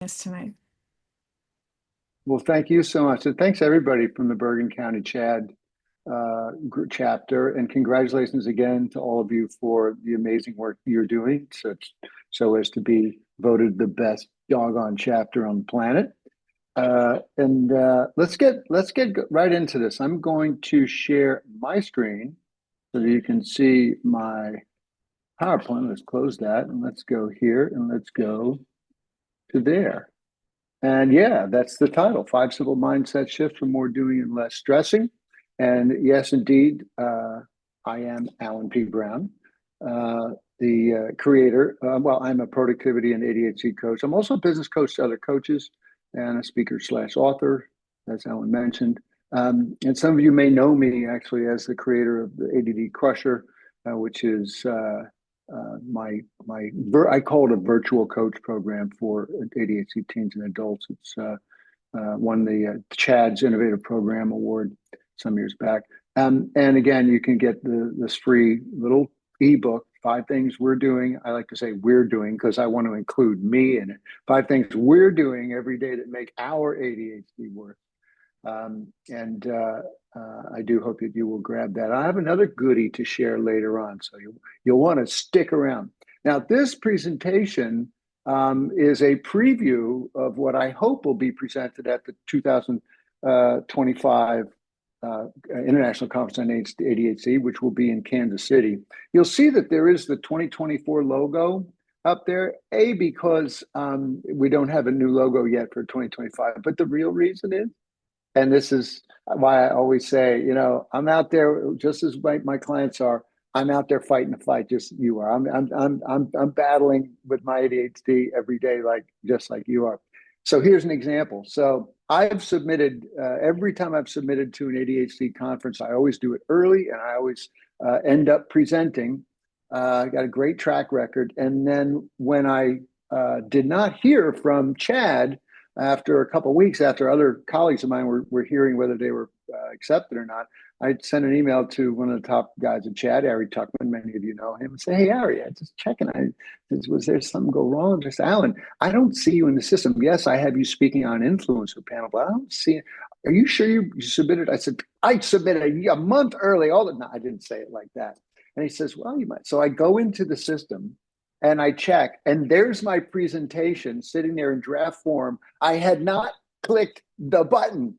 us tonight. Well, thank you so much. And thanks everybody from the Bergen County CHAD chapter. And congratulations again to all of you for the amazing work you're doing, so as to be voted the best doggone chapter on the planet. Let's get right into this. I'm going to share my screen so that you can see my PowerPoint. Let's close that and let's go here and let's go to there. And yeah, that's the title, Five Simple Mindset Shifts for More Doing and Less Stressing. And yes, indeed, I am Alan P. Brown, the creator. Well, I'm a productivity and ADHD coach. I'm also a business coach to other coaches and a speaker slash author, as Alan mentioned. And some of you may know me actually as the creator of the ADD Crusher, which is I call it a virtual coach program for ADHD teens and adults. It's won the CHAD's Innovative Program Award some years back. And again, you can get this free little ebook, 5 things we're doing. I like to say we're doing because I want to include me in it. 5 things we're doing every day that make our ADHD work. I do hope that you will grab that. I have another goodie to share later on, so you'll want to stick around. Now, this presentation is a preview of what I hope will be presented at the 2025 International Conference on ADHD, which will be in Kansas City. You'll see that there is the 2024 logo up there, because we don't have a new logo yet for 2025, but the real reason is, and this is why I always say, I'm out there just as my clients are. I'm out there fighting the fight, just as you are. I'm battling with my ADHD every day, just like you are. So here's an example. So I've submitted every time I've submitted to an ADHD conference. I always do it early, and I always end up presenting. Got a great track record. And then when I did not hear from CHAD, after a couple of weeks, after other colleagues of mine were hearing whether they were accepted or not, I sent an email to one of the top guys at CHAD, Harry Tuckman. Many of you know him, and say, "Hey, Harry, I just checking. Was there something go wrong?" Just Alan, I don't see you in the system. Yes, I have you speaking on influencer panel, but I don't see it. Are you sure you submitted? I said, I submitted a month early. No, I didn't say it like that. And he says, well, you might. So I go into the system and I check, and there's my presentation sitting there in draft form. I had not clicked the button.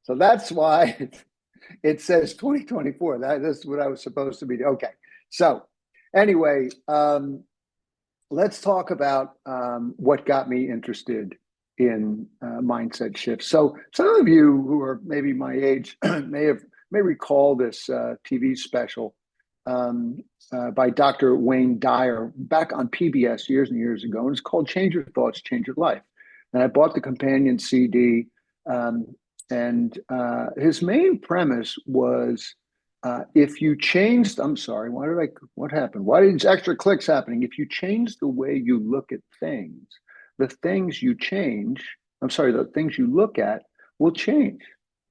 So that's why it says 2024. That's what I was supposed to be. Okay. So anyway, let's talk about what got me interested in mindset shifts. So some of you who are maybe my age may recall this TV special by Dr. Wayne Dyer back on PBS years and years ago, and it's called Change Your Thoughts, Change Your Life. And I bought the companion CD, and his main premise was if you changed, I'm sorry, what happened? Why did extra clicks happening? If you change the way you look at things, the things you look at will change.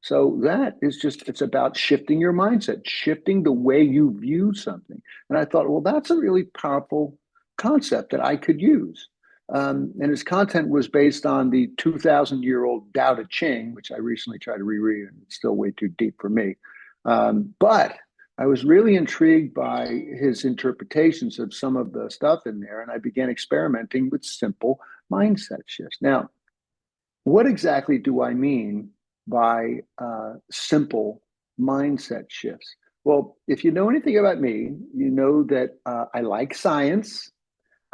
So that is it's about shifting your mindset, shifting the way you view something. And I thought, well, that's a really powerful concept that I could use. And his content was based on the 2,000-year-old Tao Te Ching, which I recently tried to reread, and it's still way too deep for me. But I was really intrigued by his interpretations of some of the stuff in there, and I began experimenting with simple mindset shifts. Now, what exactly do I mean by simple mindset shifts? Well, if you know anything about me, you know that I like science.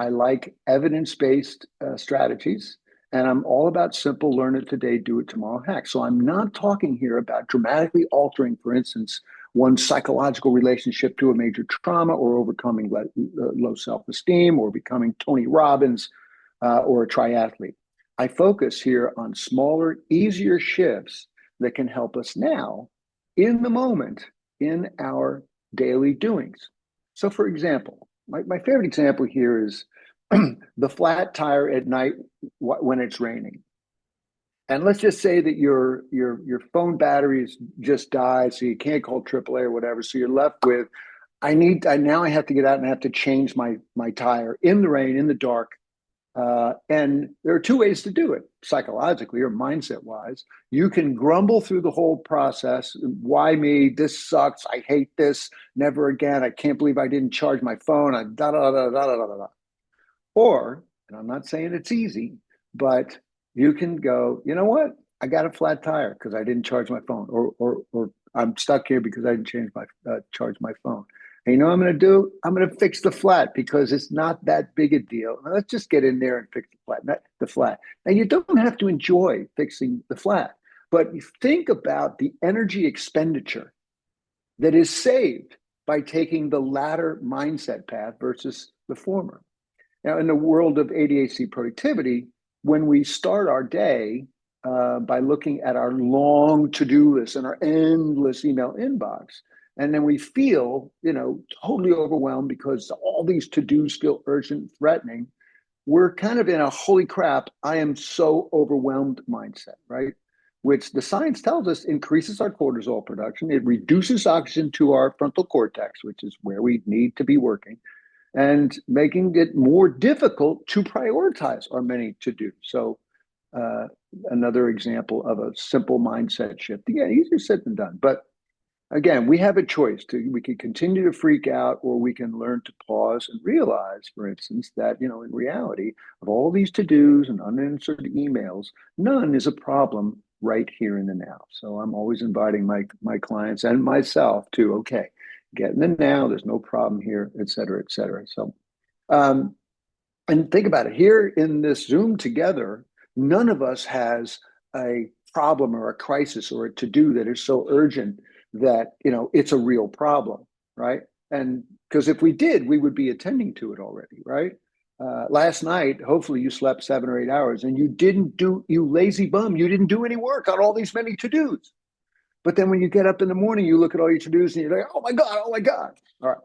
I like evidence-based strategies, and I'm all about simple, learn it today, do it tomorrow hacks. So I'm not talking here about dramatically altering, for instance, one's psychological relationship to a major trauma, or overcoming low self-esteem, or becoming Tony Robbins or a triathlete. I focus here on smaller, easier shifts that can help us now, in the moment, in our daily doings. So for example, my favorite example here is the flat tire at night when it's raining. And let's just say that your phone batteries just died, so you can't call AAA or whatever. So you're left with, now I have to get out and I have to change my tire in the rain, in the dark, And there are two ways to do it, psychologically or mindset wise. You can grumble through the whole process. Why me? This sucks. I hate this. Never again. I can't believe I didn't charge my phone. I da da da da da da da. Or, and I'm not saying it's easy, but you can go, you know what? I got a flat tire because I didn't charge my phone, or I'm stuck here because I didn't change my charge my phone. And you know what I'm going to do? I'm going to fix the flat because it's not that big a deal. Now, let's just get in there and fix the flat, not the flat. And you don't have to enjoy fixing the flat, but you think about the energy expenditure that is saved by taking the latter mindset path versus the former. Now, in the world of ADHD productivity, when we start our day by looking at our long to-do list and our endless email inbox, and then we feel, totally overwhelmed because all these to-dos feel urgent, threatening, we're kind of in a holy crap, I am so overwhelmed mindset, right? Which the science tells us increases our cortisol production. It reduces oxygen to our frontal cortex, which is where we need to be working, and making it more difficult to prioritize our many to do. So, another example of a simple mindset shift. Again, easier said than done. But again, we have a choice. We can continue to freak out, or we can learn to pause and realize, for instance, that, in reality, of all these to dos and unanswered emails, none is a problem right here in the now. So I'm always inviting my clients and myself to, okay, get in the now, there's no problem here, et cetera, et cetera. So, and think about it, here in this Zoom together, none of us has a problem or a crisis or a to-do that is so urgent that, it's a real problem, right? And because if we did, we would be attending to it already, right? Last night, hopefully you slept 7 or 8 hours and you lazy bum, you didn't do any work on all these many to-dos. But then when you get up in the morning, you look at all your to-dos and you're like, oh my God, oh my God. All right.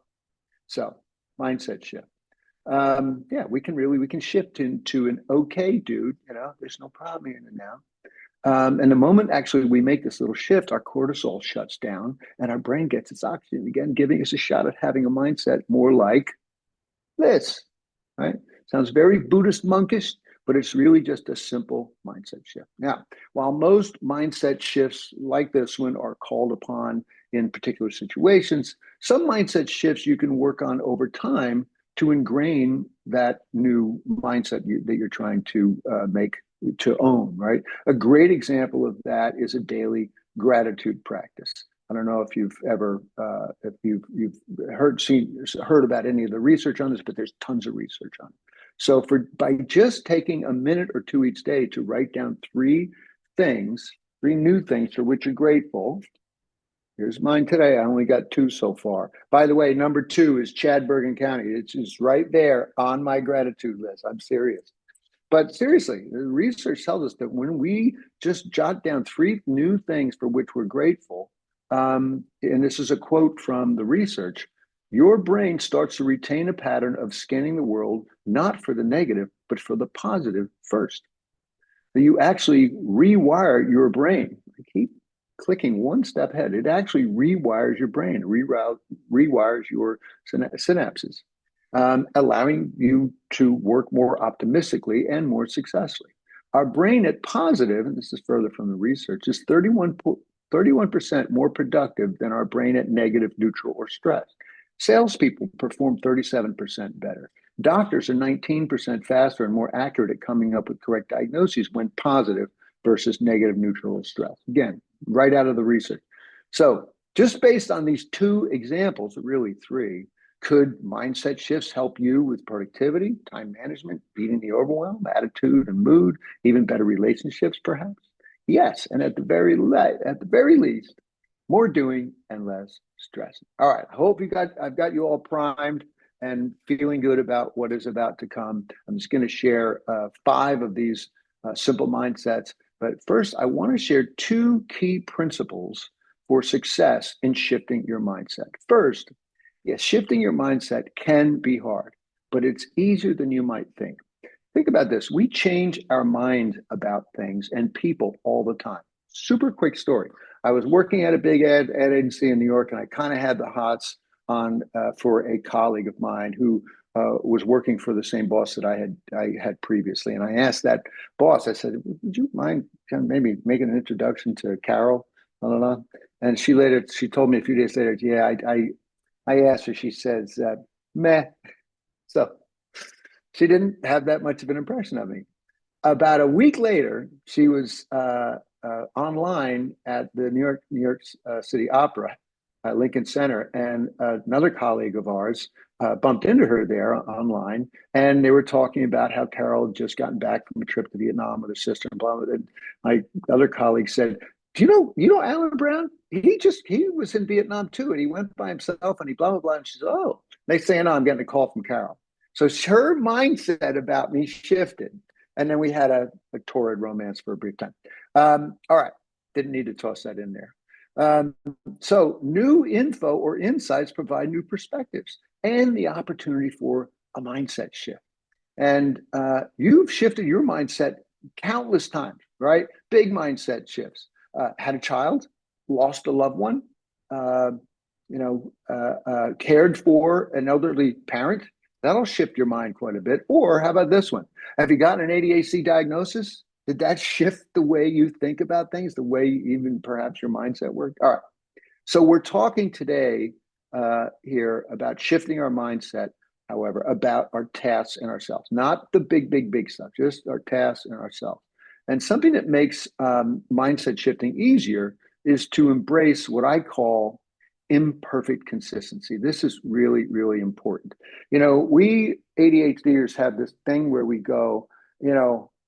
So mindset shift. Yeah, we can shift into an okay, dude. There's no problem here now. And the moment actually we make this little shift, our cortisol shuts down and our brain gets its oxygen again, giving us a shot at having a mindset more like this, right? Sounds very Buddhist monkish, but it's really just a simple mindset shift. Now, while most mindset shifts like this one are called upon in particular situations, some mindset shifts you can work on over time to ingrain that new mindset that you're trying to make to own, right? A great example of that is a daily gratitude practice. I don't know if you've ever if you've heard about any of the research on this, but there's tons of research on it. So by just taking a minute or two each day to write down three new things for which you're grateful. Here's mine today. I only got two so far. By the way, number 2 is Chad Bergen County. It's just right there on my gratitude list. I'm serious. But seriously, the research tells us that when we just jot down 3 new things for which we're grateful, and this is a quote from the research, your brain starts to retain a pattern of scanning the world, not for the negative, but for the positive first. So you actually rewire your brain. I keep clicking one step ahead. It actually rewires your brain, rewires your synapses, allowing you to work more optimistically and more successfully. Our brain at positive, and this is further from the research, is 31% more productive than our brain at negative, neutral, or stressed. Salespeople perform 37% better. Doctors are 19% faster and more accurate at coming up with correct diagnoses when positive versus negative, neutral, or stress. Again, right out of the research. So just based on these 2 examples, really 3, could mindset shifts help you with productivity, time management, beating the overwhelm, attitude and mood, even better relationships, perhaps? Yes, and at the very least, more doing and less stressing. All right, I hope I've got you all primed and feeling good about what is about to come. I'm just going to share 5 of these simple mindsets. But first, I want to share 2 key principles for success in shifting your mindset. First, yes, shifting your mindset can be hard, but it's easier than you might think. Think about this. We change our mind about things and people all the time. Super quick story. I was working at a big ad agency in New York, and I kind of had the hots on for a colleague of mine who was working for the same boss that I had previously, and I asked that boss. I said, "Would you mind kind of maybe making an introduction to Carol?" Blah, blah, blah. And she told me a few days later, "Yeah, I asked her." She says, "Meh." So she didn't have that much of an impression of me. About a week later, she was online at the New York City Opera at Lincoln Center, and another colleague of ours bumped into her there online, and they were talking about how Carol had just gotten back from a trip to Vietnam with her sister and blah blah. And my other colleague said, "Do you know Alan Brown? He was in Vietnam too, and he went by himself, and he blah blah blah." And she said, "Oh." Next thing I know, I'm getting a call from Carol. So her mindset about me shifted. And then we had a torrid romance for a brief time. All right. Didn't need to toss that in there. So new info or insights provide new perspectives and the opportunity for a mindset shift. And you've shifted your mindset countless times, right? Big mindset shifts. Had a child, lost a loved one, cared for an elderly parent. That'll shift your mind quite a bit. Or how about this one? Have you gotten an ADHD diagnosis? Did that shift the way you think about things, the way even perhaps your mindset worked? All right. So we're talking today here about shifting our mindset, however, about our tasks and ourselves, not the big stuff, just our tasks and ourselves. And something that makes mindset shifting easier is to embrace what I call imperfect consistency. This is really, really important. We ADHDers have this thing where we go,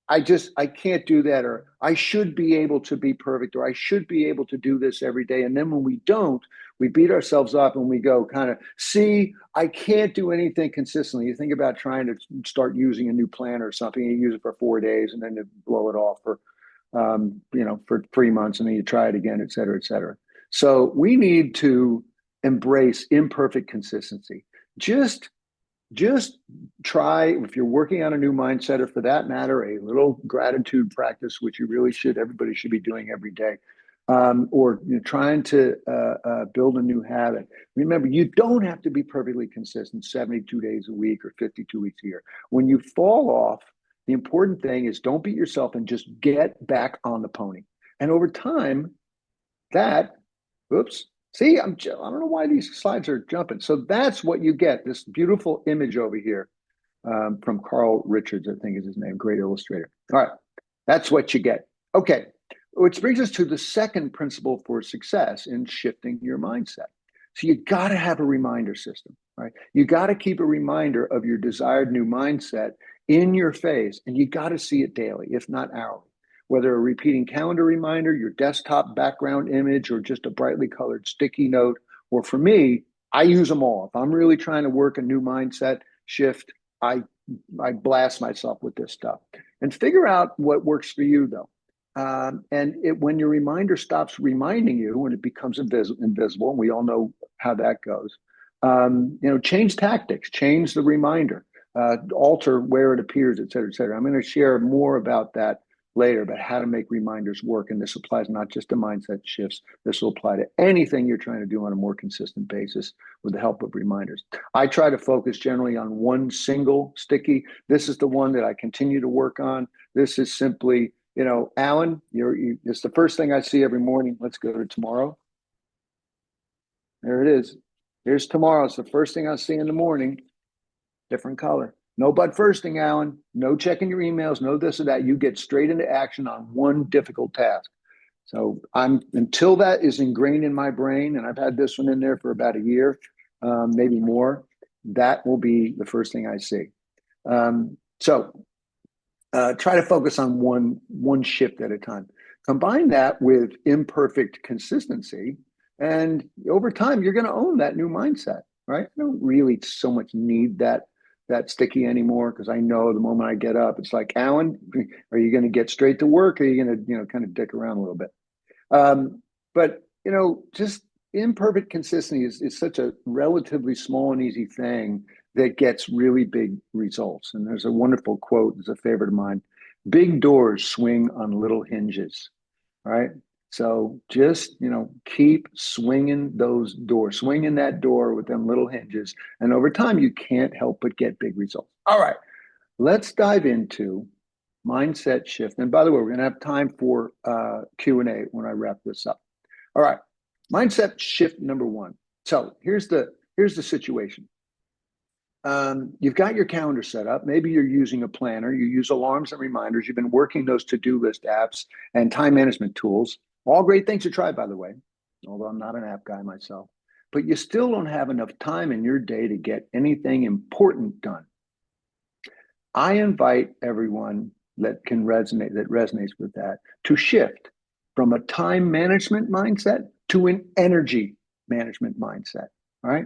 I can't do that, or I should be able to be perfect, or I should be able to do this every day. And then when we don't, we beat ourselves up and we go kind of, see, I can't do anything consistently. You think about trying to start using a new plan or something, you use it for 4 days and then you blow it off for 3 months, and then you try it again, et cetera, et cetera. So we need to embrace imperfect consistency. Just try, if you're working on a new mindset, or for that matter, a little gratitude practice, which everybody should be doing every day, or trying to build a new habit. Remember, you don't have to be perfectly consistent 72 days a week or 52 weeks a year. When you fall off, the important thing is don't beat yourself and just get back on the pony. And over time, oops, see, I don't know why these slides are jumping. So that's what you get, this beautiful image over here from Carl Richards, I think is his name, great illustrator. All right, that's what you get. Okay, which brings us to the second principle for success in shifting your mindset. So you got to have a reminder system, right? You got to keep a reminder of your desired new mindset in your face, and you got to see it daily, if not hourly. Whether a repeating calendar reminder, your desktop background image, or just a brightly colored sticky note, or for me, I use them all. If I'm really trying to work a new mindset shift, I blast myself with this stuff. And figure out what works for you, though. When your reminder stops reminding you, when it becomes invisible, and we all know how that goes, change tactics, change the reminder, alter where it appears, et cetera, et cetera. I'm going to share more about that later, about how to make reminders work. And this applies not just to mindset shifts. This will apply to anything you're trying to do on a more consistent basis with the help of reminders. I try to focus generally on one single sticky. This is the one that I continue to work on. This is simply, Alan, it's the first thing I see every morning. Let's go to tomorrow. There it is. Here's tomorrow. It's the first thing I see in the morning. Different color. No but firsting, Alan. No checking your emails. No this or that. You get straight into action on one difficult task. So until that is ingrained in my brain, and I've had this one in there for about a year, maybe more, that will be the first thing I see. Try to focus on one shift at a time. Combine that with imperfect consistency, and over time, you're going to own that new mindset, right? I don't really so much need that sticky anymore, because I know the moment I get up, it's like, Alan, are you going to get straight to work, or are you going to kind of dick around a little bit? But just imperfect consistency is such a relatively small and easy thing that gets really big results. And there's a wonderful quote, it's a favorite of mine: big doors swing on little hinges, right? So just, keep swinging those doors, swinging that door with them little hinges. And over time, you can't help but get big results. All right, let's dive into mindset shift. And by the way, we're going to have time for Q&A when I wrap this up. All right, mindset shift number one. So here's the situation. You've got your calendar set up. Maybe you're using a planner. You use alarms and reminders. You've been working those to-do list apps and time management tools. All great things to try, by the way, although I'm not an app guy myself. But you still don't have enough time in your day to get anything important done. I invite everyone that resonates with that, to shift from a time management mindset to an energy management mindset. All right.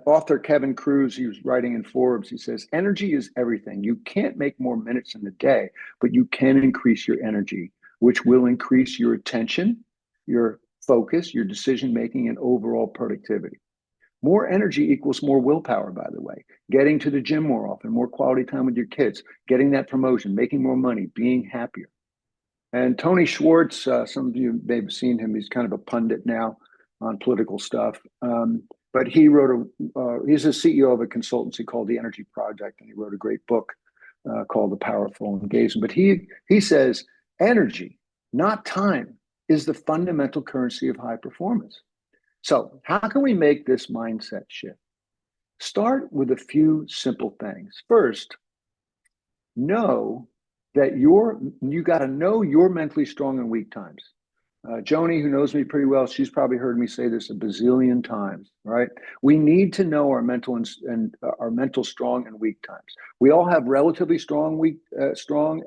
Author Kevin Cruz, he was writing in Forbes, he says, energy is everything. You can't make more minutes in the day, but you can increase your energy, which will increase your attention, your focus, your decision-making, and overall productivity. More energy equals more willpower, by the way. Getting to the gym more often, more quality time with your kids, getting that promotion, making more money, being happier. And Tony Schwartz, some of you may have seen him. He's kind of a pundit now on political stuff. But he wrote he's a CEO of a consultancy called The Energy Project, and he wrote a great book called The Powerful Engagement. But he says energy, not time, is the fundamental currency of high performance. So how can we make this mindset shift? Start with a few simple things. First, know that you got to know your mentally strong and weak times. Joni, who knows me pretty well, she's probably heard me say this a bazillion times, right? We need to know our mental and our mental strong and weak times. We all have relatively strong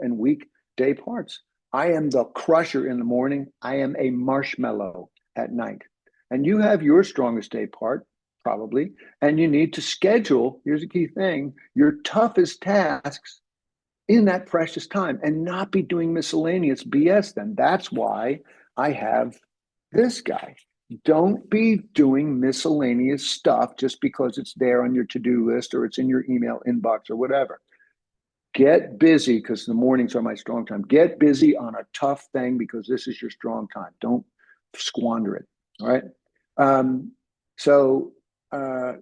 and weak day parts. I am the crusher in the morning. I am a marshmallow at night. And you have your strongest day part, probably, and you need to schedule, here's a key thing, your toughest tasks in that precious time and not be doing miscellaneous BS then. That's why I have this guy. Don't be doing miscellaneous stuff just because it's there on your to-do list or it's in your email inbox or whatever. Get busy, because the mornings are my strong time. Get busy on a tough thing because this is your strong time. Don't squander it. All right. So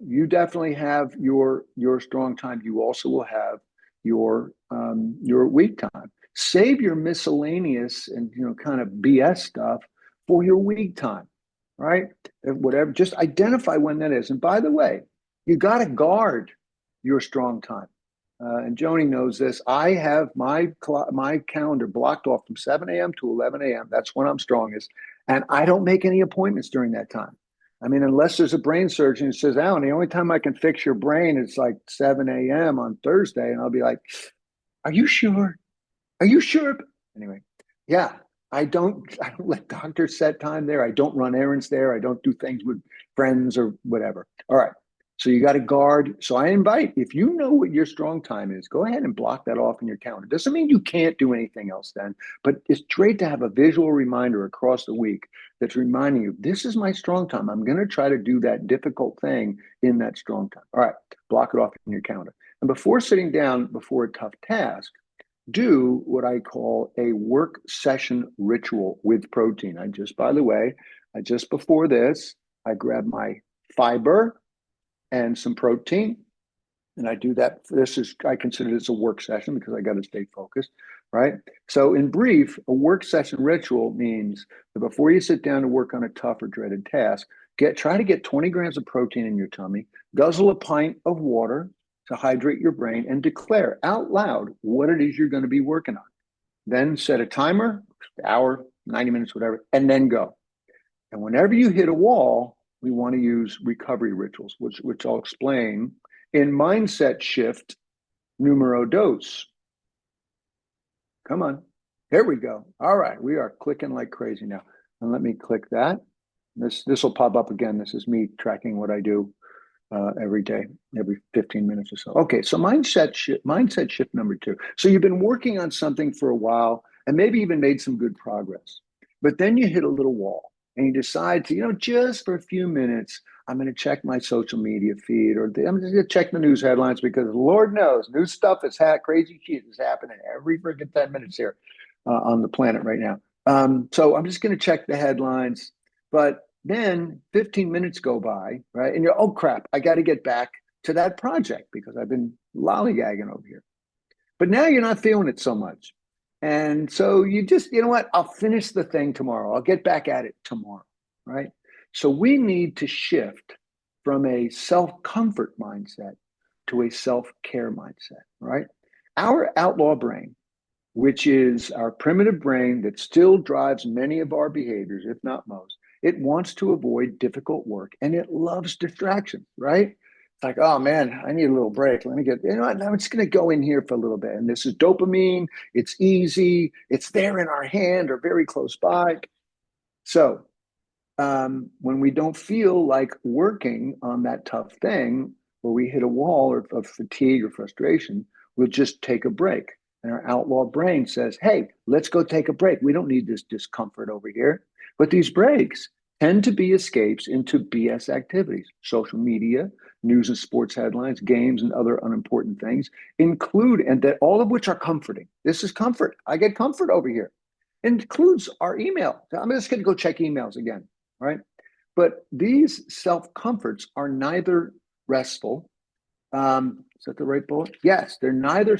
you definitely have your strong time. You also will have your weak time. Save your miscellaneous and kind of BS stuff for your weak time, right? Whatever. Just identify when that is. And by the way, you got to guard your strong time. And Joni knows this. I have my calendar blocked off from 7 a.m. to 11 a.m. That's when I'm strongest. And I don't make any appointments during that time. I mean, unless there's a brain surgeon who says, Alan, the only time I can fix your brain is like 7 a.m. on Thursday. And I'll be like, are you sure? Are you sure? Anyway, yeah, I don't let doctors set time there. I don't run errands there. I don't do things with friends or whatever. All right. So you got to guard. So I invite, if you know what your strong time is, go ahead and block that off in your calendar. Doesn't mean you can't do anything else then, but it's great to have a visual reminder across the week that's reminding you, this is my strong time. I'm going to try to do that difficult thing in that strong time. All right, block it off in your calendar. And before sitting down before a tough task, do what I call a work session ritual with protein. By the way, just before this, I grab my fiber and some protein. And I do that. I consider this a work session because I got to stay focused, right? So in brief, a work session ritual means that before you sit down to work on a tough or dreaded task, try to get 20 grams of protein in your tummy, guzzle a pint of water to hydrate your brain, and declare out loud what it is you're going to be working on. Then set a timer, hour, 90 minutes, whatever, and then go. And whenever you hit a wall, we want to use recovery rituals, which I'll explain in mindset shift numero dos. Come on. Here we go. All right. We are clicking like crazy now. And let me click that. This will pop up again. This is me tracking what I do every day, every 15 minutes or so. Okay. So mindset shift number 2. So you've been working on something for a while and maybe even made some good progress, but then you hit a little wall. And you decide to, just for a few minutes, I'm going to check my social media feed, or I'm going to check the news headlines because Lord knows new stuff crazy shit is happening every freaking 10 minutes here on the planet right now. So I'm just going to check the headlines. But then 15 minutes go by, right? And you're, oh crap, I got to get back to that project because I've been lollygagging over here. But now you're not feeling it so much. And so you just, you know what? I'll finish the thing tomorrow. I'll get back at it tomorrow, right? So we need to shift from a self-comfort mindset to a self-care mindset, right? Our outlaw brain, which is our primitive brain that still drives many of our behaviors, if not most, it wants to avoid difficult work and it loves distraction, right? It's like, oh man, I need a little break. Let me get, you know what? I'm just going to go in here for a little bit. And this is dopamine. It's easy. It's there in our hand or very close by. So when we don't feel like working on that tough thing, or we hit a wall of fatigue or frustration, we'll just take a break. And our outlaw brain says, hey, let's go take a break. We don't need this discomfort over here. But these breaks tend to be escapes into BS activities, social media, news and sports headlines, games, and other unimportant things, include, and that all of which are comforting. This is comfort. I get comfort over here. It includes our email. I'm just going to go check emails again, right? But these self comforts are neither restful. Is that the right bullet? Yes, they're neither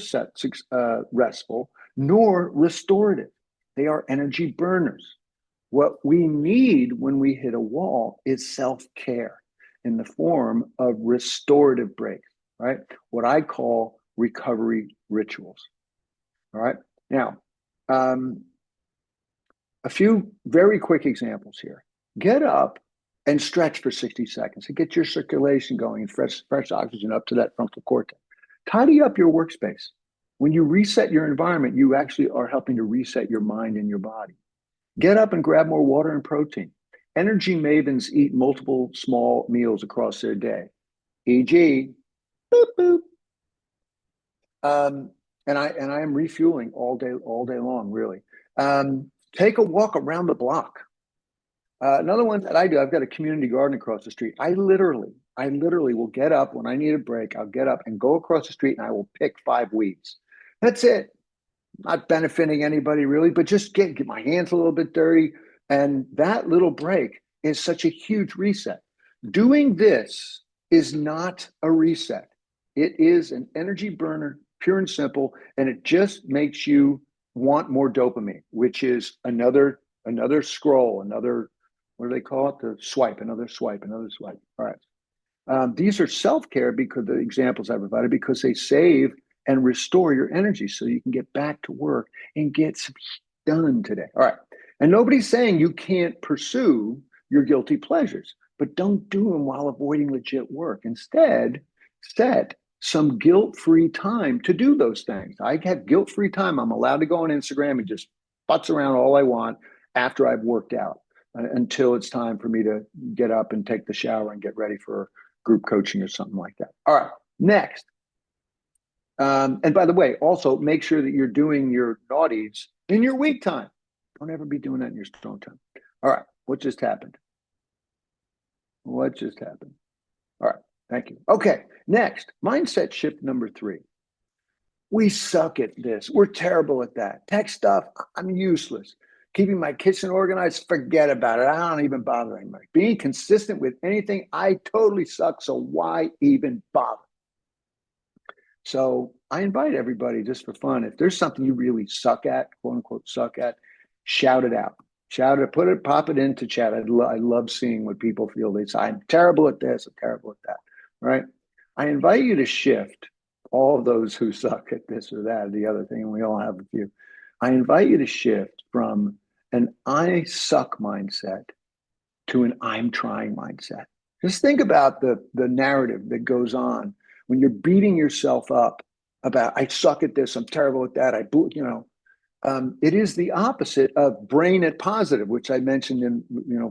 restful nor restorative. They are energy burners. What we need when we hit a wall is self care in the form of restorative breaks, right? What I call recovery rituals. All right. Now, a few very quick examples here. Get up and stretch for 60 seconds and get your circulation going and fresh oxygen up to that frontal cortex. Tidy up your workspace. When you reset your environment, you actually are helping to reset your mind and your body. Get up and grab more water and protein. Energy mavens eat multiple small meals across their day, e.g., boop, boop. And I am refueling all day long, really. Take a walk around the block. Another one that I do, I've got a community garden across the street. I literally will get up when I need a break. I'll get up and go across the street and I will pick 5 weeds. That's it. Not benefiting anybody really, but just get my hands a little bit dirty. And that little break is such a huge reset. Doing this is not a reset. It is an energy burner, pure and simple, and it just makes you want more dopamine, which is another scroll, another, what do they call it? The swipe, another swipe, another swipe. All right. These are self-care because the examples I provided, because they save and restore your energy so you can get back to work and get some done today. All right. And nobody's saying you can't pursue your guilty pleasures, but don't do them while avoiding legit work. Instead, set some guilt-free time to do those things. I have guilt-free time. I'm allowed to go on Instagram and just futz around all I want after I've worked out until it's time for me to get up and take the shower and get ready for group coaching or something like that. All right, next. And by the way, also make sure that you're doing your naughties in your weak time. Don't ever be doing that in your strong time. All right, what just happened? What just happened? All right, thank you. Okay, next, mindset shift number 3. We suck at this. We're terrible at that. Tech stuff, I'm useless. Keeping my kitchen organized, forget about it. I don't even bother anymore. Being consistent with anything, I totally suck, so why even bother? So I invite everybody just for fun, if there's something you really suck at, quote unquote suck at, shout it out. Shout it, pop it into chat. I love seeing what people feel. They say, I'm terrible at this, I'm terrible at that, right? I invite you to shift all of those who suck at this or that or the other thing, and we all have a few. I invite you to shift from an I suck mindset to an I'm trying mindset. Just think about the narrative that goes on when you're beating yourself up about, I suck at this, I'm terrible at that, it is the opposite of brain at positive, which I mentioned in,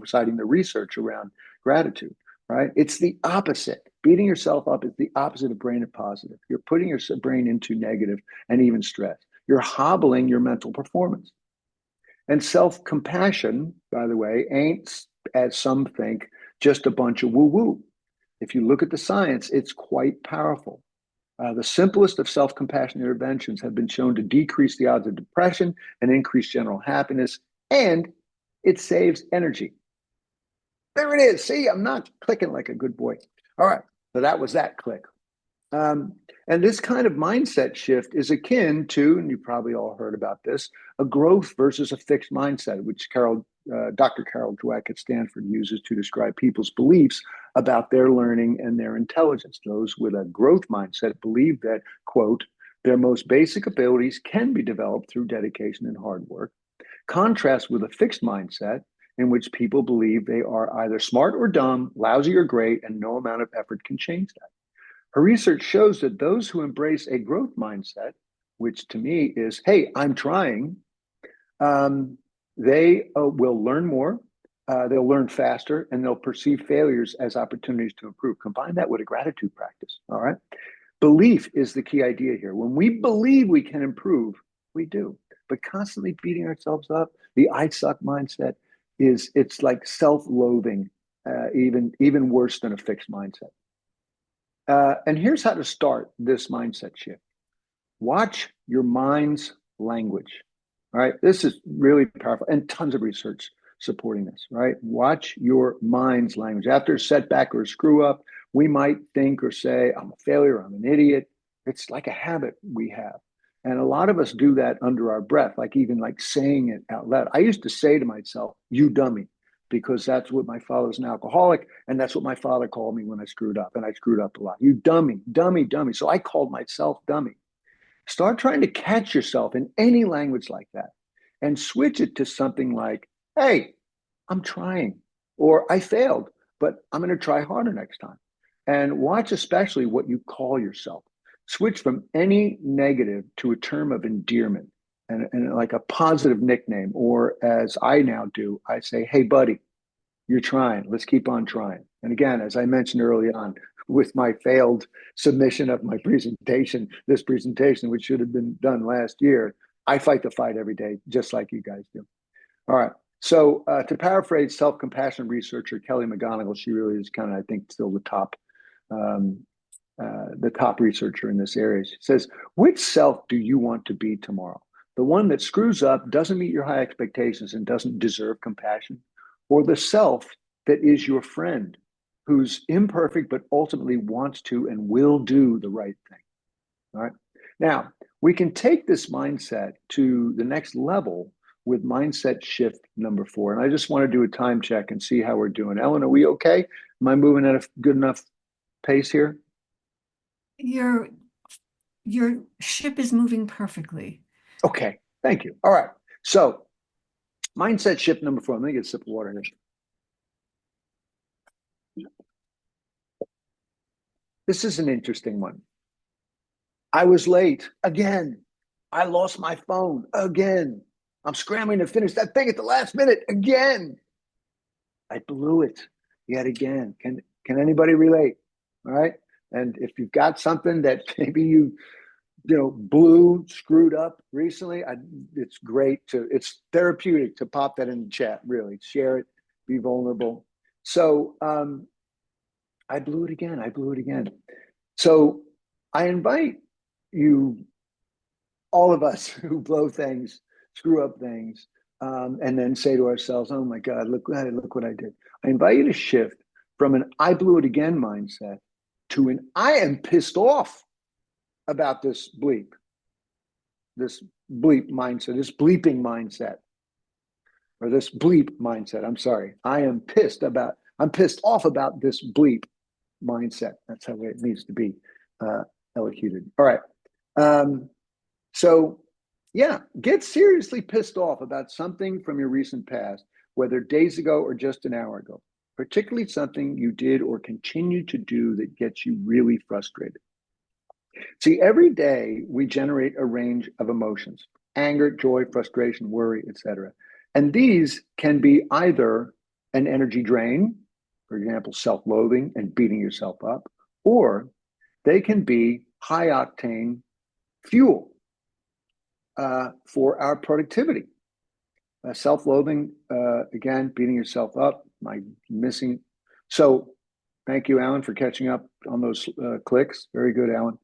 citing the research around gratitude, right? It's the opposite. Beating yourself up is the opposite of brain at positive. You're putting your brain into negative and even stress. You're hobbling your mental performance. And self-compassion, by the way, ain't, as some think, just a bunch of woo-woo. If you look at the science, it's quite powerful. The simplest of self-compassion interventions have been shown to decrease the odds of depression and increase general happiness and it saves energy. There it is. See, I'm not clicking like a good boy. All right. So that was that click. Um, and this kind of mindset shift is akin to, and you probably all heard about this, a growth versus a fixed mindset, which Dr. Carol Dweck at Stanford uses to describe people's beliefs about their learning and their intelligence. Those with a growth mindset believe that, quote, their most basic abilities can be developed through dedication and hard work. Contrast with a fixed mindset in which people believe they are either smart or dumb, lousy or great, and no amount of effort can change that. Her research shows that those who embrace a growth mindset, which to me is, hey, I'm trying, they will learn more, they'll learn faster, and they'll perceive failures as opportunities to improve. Combine that with a gratitude practice, all right? Belief is the key idea here. When we believe we can improve, we do. But constantly beating ourselves up, the I suck mindset it's like self-loathing, even worse than a fixed mindset. And here's how to start this mindset shift. Watch your mind's language. All right. This is really powerful and tons of research supporting this, right? Watch your mind's language. After a setback or a screw up, we might think or say, I'm a failure, I'm an idiot. It's like a habit we have. And a lot of us do that under our breath, like even like saying it out loud. I used to say to myself, you dummy, because that's what my father's an alcoholic. And that's what my father called me when I screwed up. And I screwed up a lot. You dummy, dummy, dummy. So I called myself dummy. Start trying to catch yourself in any language like that and switch it to something like, hey, I'm trying, or I failed, but I'm going to try harder next time. And watch especially what you call yourself. Switch from any negative to a term of endearment and like a positive nickname. Or as I now do, I say, hey, buddy, you're trying. Let's keep on trying. And again, as I mentioned early on, with my failed submission of my presentation, this presentation, which should have been done last year, I fight the fight every day, just like you guys do. All right. So to paraphrase self-compassion researcher Kelly McGonigal, she really is kind of, I think, still um, the top researcher in this area. She says, which self do you want to be tomorrow? The one that screws up, doesn't meet your high expectations, and doesn't deserve compassion? Or the self that is your friend, who's imperfect, but ultimately wants to and will do the right thing? All right. Now, we can take this mindset to the next level with mindset shift number 4. And I just want to do a time check and see how we're doing. Ellen, are we okay? Am I moving at a good enough pace here? Your your ship is moving perfectly. Okay. Thank you. All right. So, mindset shift number 4. Let me get a sip of water here. This is an interesting one. I was late again. I lost my phone again. I'm scrambling to finish that thing at the last minute again. I blew it yet again. Can anybody relate? All right. And if you've got something that maybe blew, screwed up recently, it's great it's therapeutic to pop that in the chat. Really, share it, be vulnerable. So I blew it again. I blew it again. So I invite you, all of us who blow things, screw up things, and then say to ourselves, oh my God, look what I did. I invite you to shift from an I blew it again mindset to an I am pissed off about this bleep mindset, this bleeping mindset, or this bleep mindset. I'm sorry. I'm pissed off about this bleep mindset. That's how it needs to be elocuted. All right. So, yeah, get seriously pissed off about something from your recent past, whether days ago or just an hour ago, particularly something you did or continue to do that gets you really frustrated. See, every day we generate a range of emotions: anger, joy, frustration, worry, etc. And these can be either an energy drain, for example, self-loathing and beating yourself up, or they can be high octane fuel for our productivity. Self-loathing, again, beating yourself up, my missing. So thank you, Alan, for catching up on those clicks. Very good, Alan.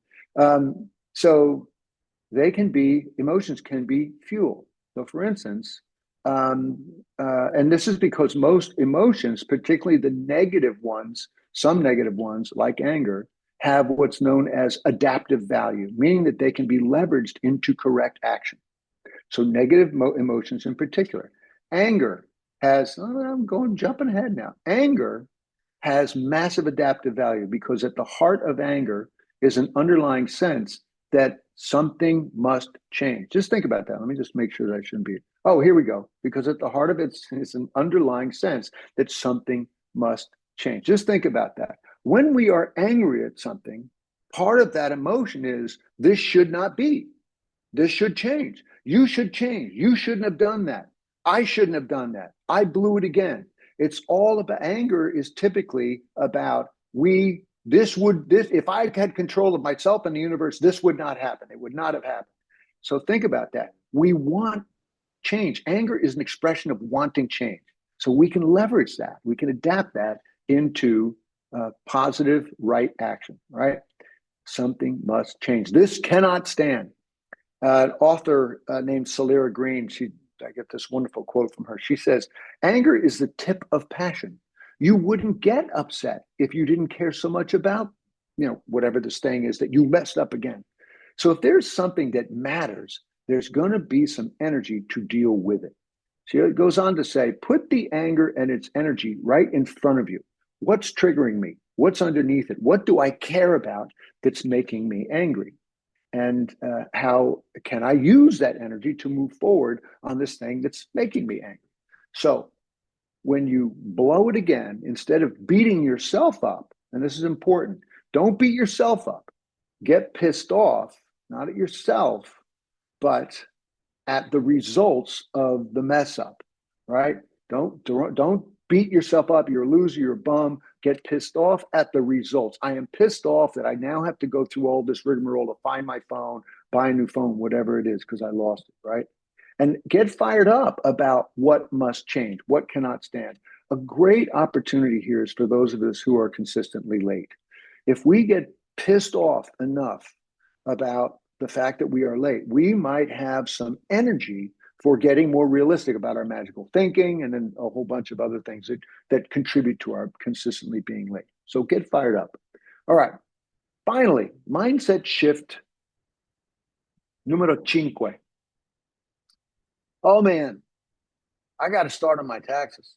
So emotions can be fuel. So for instance, And this is because most emotions, particularly the negative ones, some negative ones like anger, have what's known as adaptive value, meaning that they can be leveraged into correct action. So negative emotions in particular. Anger has, oh, I'm going jumping ahead now. Anger has massive adaptive value because at the heart of anger is an underlying sense that something must change. Just think about that. Let me just make sure that I shouldn't be. Oh, here we go. Because at the heart of it is an underlying sense that something must change. Just think about that. When we are angry at something, part of that emotion is this should not be. This should change. You should change. You shouldn't have done that. I shouldn't have done that. I blew it again. It's all about anger is typically about this if I had control of myself and the universe, this would not happen. It would not have happened. So think about that. We want change. Anger is an expression of wanting change. So we can leverage that. We can adapt that into positive right action, right? Something must change. This cannot stand. An author named Celera Green, I get this wonderful quote from her. She says, anger is the tip of passion. You wouldn't get upset if you didn't care so much about, whatever the saying is, that you messed up again. So if there's something that matters, there's going to be some energy to deal with it. She goes on to say, put the anger and its energy right in front of you. What's triggering me? What's underneath it? What do I care about that's making me angry? And how can I use that energy to move forward on this thing that's making me angry? So when you blow it again, instead of beating yourself up, and this is important, don't beat yourself up. Get pissed off, not at yourself, but at the results of the mess up, right? Don't beat yourself up. You're a loser, you're a bum. Get pissed off at the results. I am pissed off that I now have to go through all this rigmarole to find my phone, buy a new phone, whatever it is, because I lost it, right? And get fired up about what must change, what cannot stand. A great opportunity here is for those of us who are consistently late. If we get pissed off enough about the fact that we are late, we might have some energy for getting more realistic about our magical thinking and then a whole bunch of other things that contribute to our consistently being late. So get fired up. All right. Finally, mindset shift numero cinque. Oh man, I got to start on my taxes.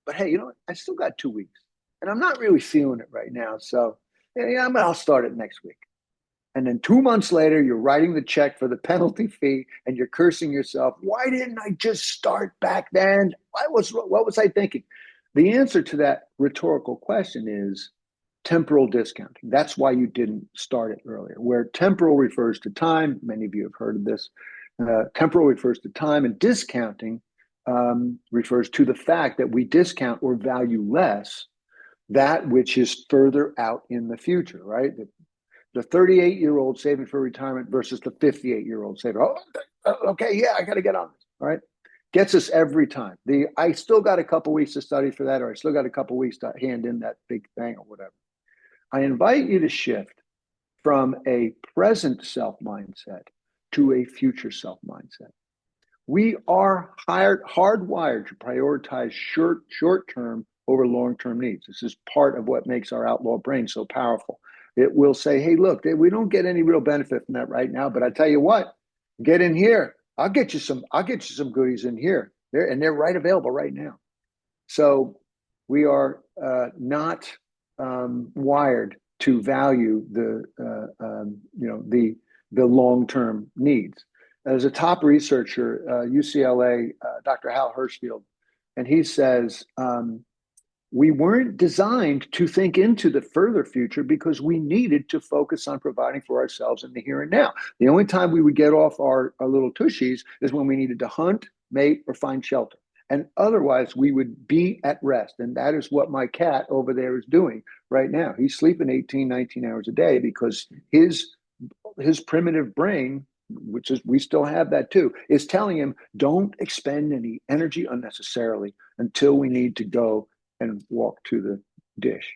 But hey, you know what? I still got 2 weeks and I'm not really feeling it right now. So yeah, I'll start it next week. And then 2 months later, you're writing the check for the penalty fee and you're cursing yourself. Why didn't I just start back then? What was I thinking? The answer to that rhetorical question is temporal discounting. That's why you didn't start it earlier. Where temporal refers to time, many of you have heard of this. Temporal refers to time, and discounting refers to the fact that we discount or value less that which is further out in the future, right? The 38-year-old saving for retirement versus the 58-year-old saving. Oh, okay, yeah, I got to get on this. All right. Gets us every time. I still got a couple weeks to study for that, or I still got a couple weeks to hand in that big thing or whatever. I invite you to shift from a present self mindset to a future self mindset. We are hardwired to prioritize short-term over long-term needs. This is part of what makes our outlaw brain so powerful. It will say, hey, look, we don't get any real benefit from that right now, but I tell you what, get in here. I'll get you some goodies in here. They're right available right now. So we are not wired to value the long-term needs. There's a top researcher, UCLA, Dr. Hal Hershfield, and he says, we weren't designed to think into the further future because we needed to focus on providing for ourselves in the here and now. The only time we would get off our little tushies is when we needed to hunt, mate, or find shelter. And otherwise, we would be at rest. And that is what my cat over there is doing right now. He's sleeping 18, 19 hours a day because his primitive brain, which is, we still have that too, is telling him, don't expend any energy unnecessarily until we need to go and walk to the dish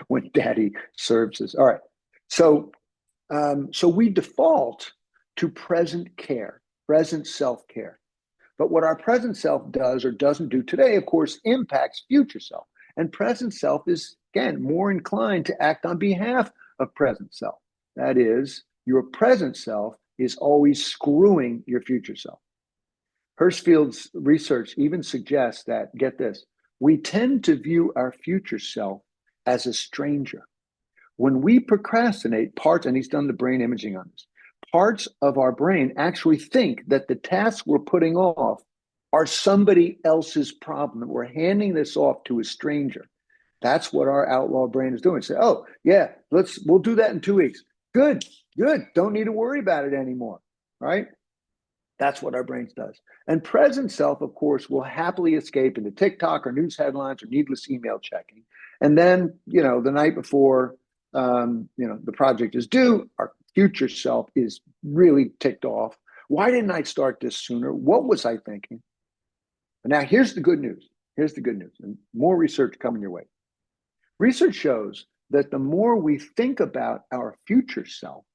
when daddy serves us. All right. So we default to present care, present self-care. But what our present self does or doesn't do today, of course, impacts future self. And present self is, again, more inclined to act on behalf of present self. That is, your present self is always screwing your future self. Hirschfield's research even suggests that, get this, we tend to view our future self as a stranger. When we procrastinate, parts, and he's done the brain imaging on this, parts of our brain actually think that the tasks we're putting off are somebody else's problem. We're handing this off to a stranger. That's what our outlaw brain is doing. Say, oh, yeah, we'll do that in 2 weeks. Good. Don't need to worry about it anymore, right? That's what our brains does. And present self, of course, will happily escape into TikTok or news headlines or needless email checking. And then, the night before, the project is due, our future self is really ticked off. Why didn't I start this sooner? What was I thinking? And now here's the good news. And more research coming your way. Research shows that the more we think about our future self,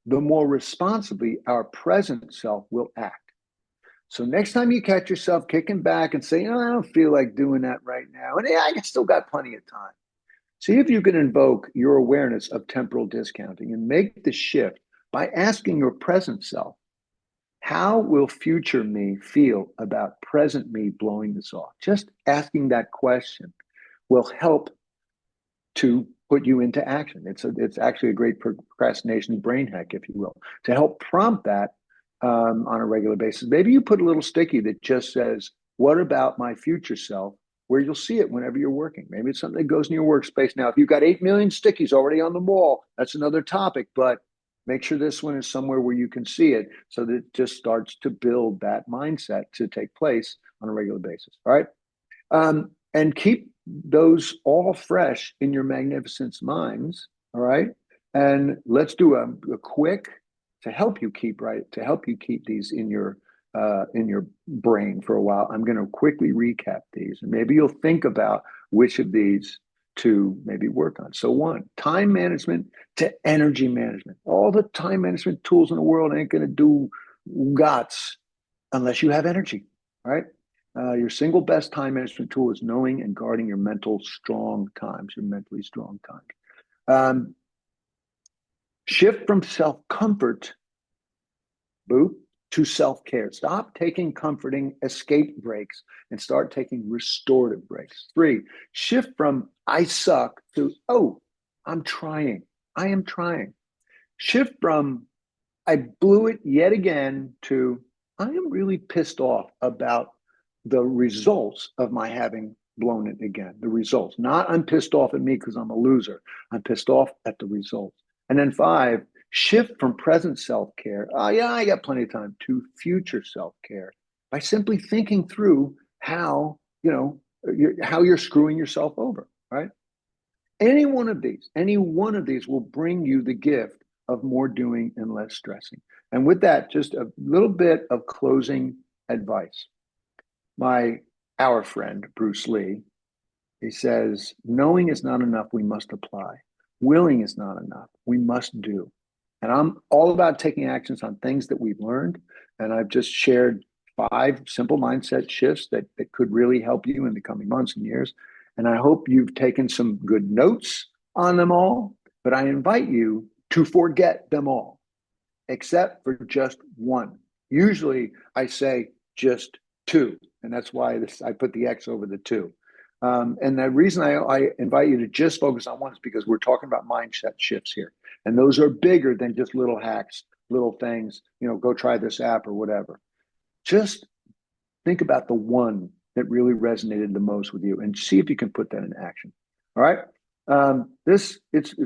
the more responsibly our present self will act. So next time you catch yourself kicking back and saying, oh, I don't feel like doing that right now, and yeah, I still got plenty of time. See if you can invoke your awareness of temporal discounting and make the shift by asking your present self, how will future me feel about present me blowing this off? Just asking that question will help to put you into action. It's actually a great procrastination brain hack, if you will, to help prompt that on a regular basis. Maybe you put a little sticky that just says, what about my future self? Where you'll see it whenever you're working. Maybe it's something that goes in your workspace. Now, if you've got 8 million stickies already on the wall, that's another topic, but make sure this one is somewhere where you can see it so that it just starts to build that mindset to take place on a regular basis. All right. And keep those all fresh in your magnificence minds. All right. And let's do a quick to help you keep these in your brain for a while. I'm going to quickly recap these, and maybe you'll think about which of these to maybe work on. So 1, time management to energy management. All the time management tools in the world ain't going to do guts unless you have energy, right? Your single best time management tool is knowing and guarding your mentally strong times. Shift from self-comfort, to self-care. Stop taking comforting escape breaks and start taking restorative breaks. 3, shift from I suck to, oh, I'm trying. I am trying. Shift from I blew it yet again to I am really pissed off about the results of my having blown it again. The results. Not I'm pissed off at me because I'm a loser. I'm pissed off at the results. And then 5, shift from present self-care, oh yeah, I got plenty of time, to future self-care by simply thinking through how, how you're screwing yourself over, right? Any one of these will bring you the gift of more doing and less stressing. And with that, just a little bit of closing advice. Our friend, Bruce Lee, he says, knowing is not enough, we must apply. Willing is not enough, we must do. And I'm all about taking actions on things that we've learned. And I've just shared 5 simple mindset shifts that could really help you in the coming months and years. And I hope you've taken some good notes on them all, but I invite you to forget them all, except for just 1. Usually I say just 2, and that's why I put the X over the 2. And the reason I invite you to just focus on 1 is because we're talking about mindset shifts here. And those are bigger than just little hacks, little things, go try this app or whatever. Just think about the 1 that really resonated the most with you and see if you can put that in action. All right. It's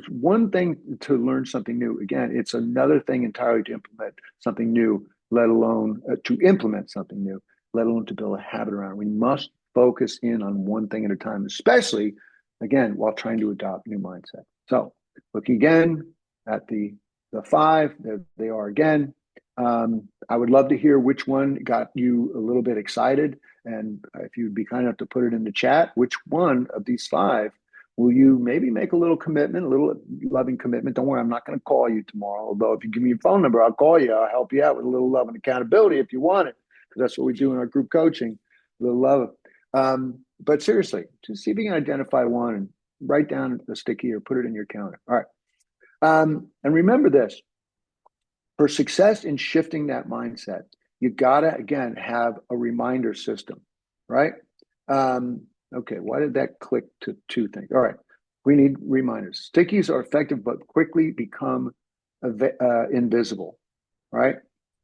one thing to learn something new. Again, it's another thing entirely to implement something new, let alone to implement something new, let alone to build a habit around. We must focus in on one thing at a time, especially, again, while trying to adopt new mindset. So look again at the 5, there they are again. I would love to hear which one got you a little bit excited. And if you'd be kind enough to put it in the chat, which one of these 5 will you maybe make a little commitment, a little loving commitment? Don't worry, I'm not going to call you tomorrow. Although if you give me your phone number, I'll call you. I'll help you out with a little love and accountability if you want it. because that's what we do in our group coaching. We love it. But seriously, just see if you can identify one and write down a sticky or put it in your calendar. All right. And remember this, for success in shifting that mindset, you gotta, again, have a reminder system, right? Okay, why did that click to two things? All right, we need reminders. Stickies are effective, but quickly become invisible, right?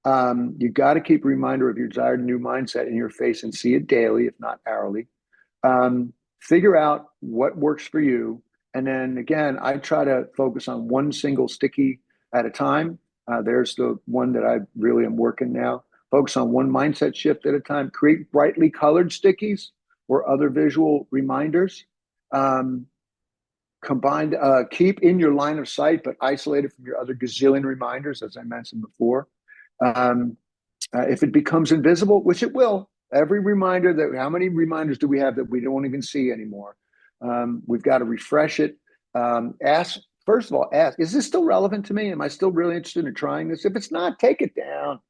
You gotta keep a reminder of your desired new mindset in your face and see it daily, if not hourly. Figure out what works for you. And then again, I try to focus on one single sticky at a time. There's the one that I really am working now. Focus on one mindset shift at a time. Create brightly colored stickies or other visual reminders. Combined, keep in your line of sight, but isolated from your other gazillion reminders, as I mentioned before. If it becomes invisible, which it will, every reminder that, how many reminders do we have that we don't even see anymore? We've got to refresh it. Ask, first of all, ask, is this still relevant to me? Am I still really interested in trying this? If it's not, take it down.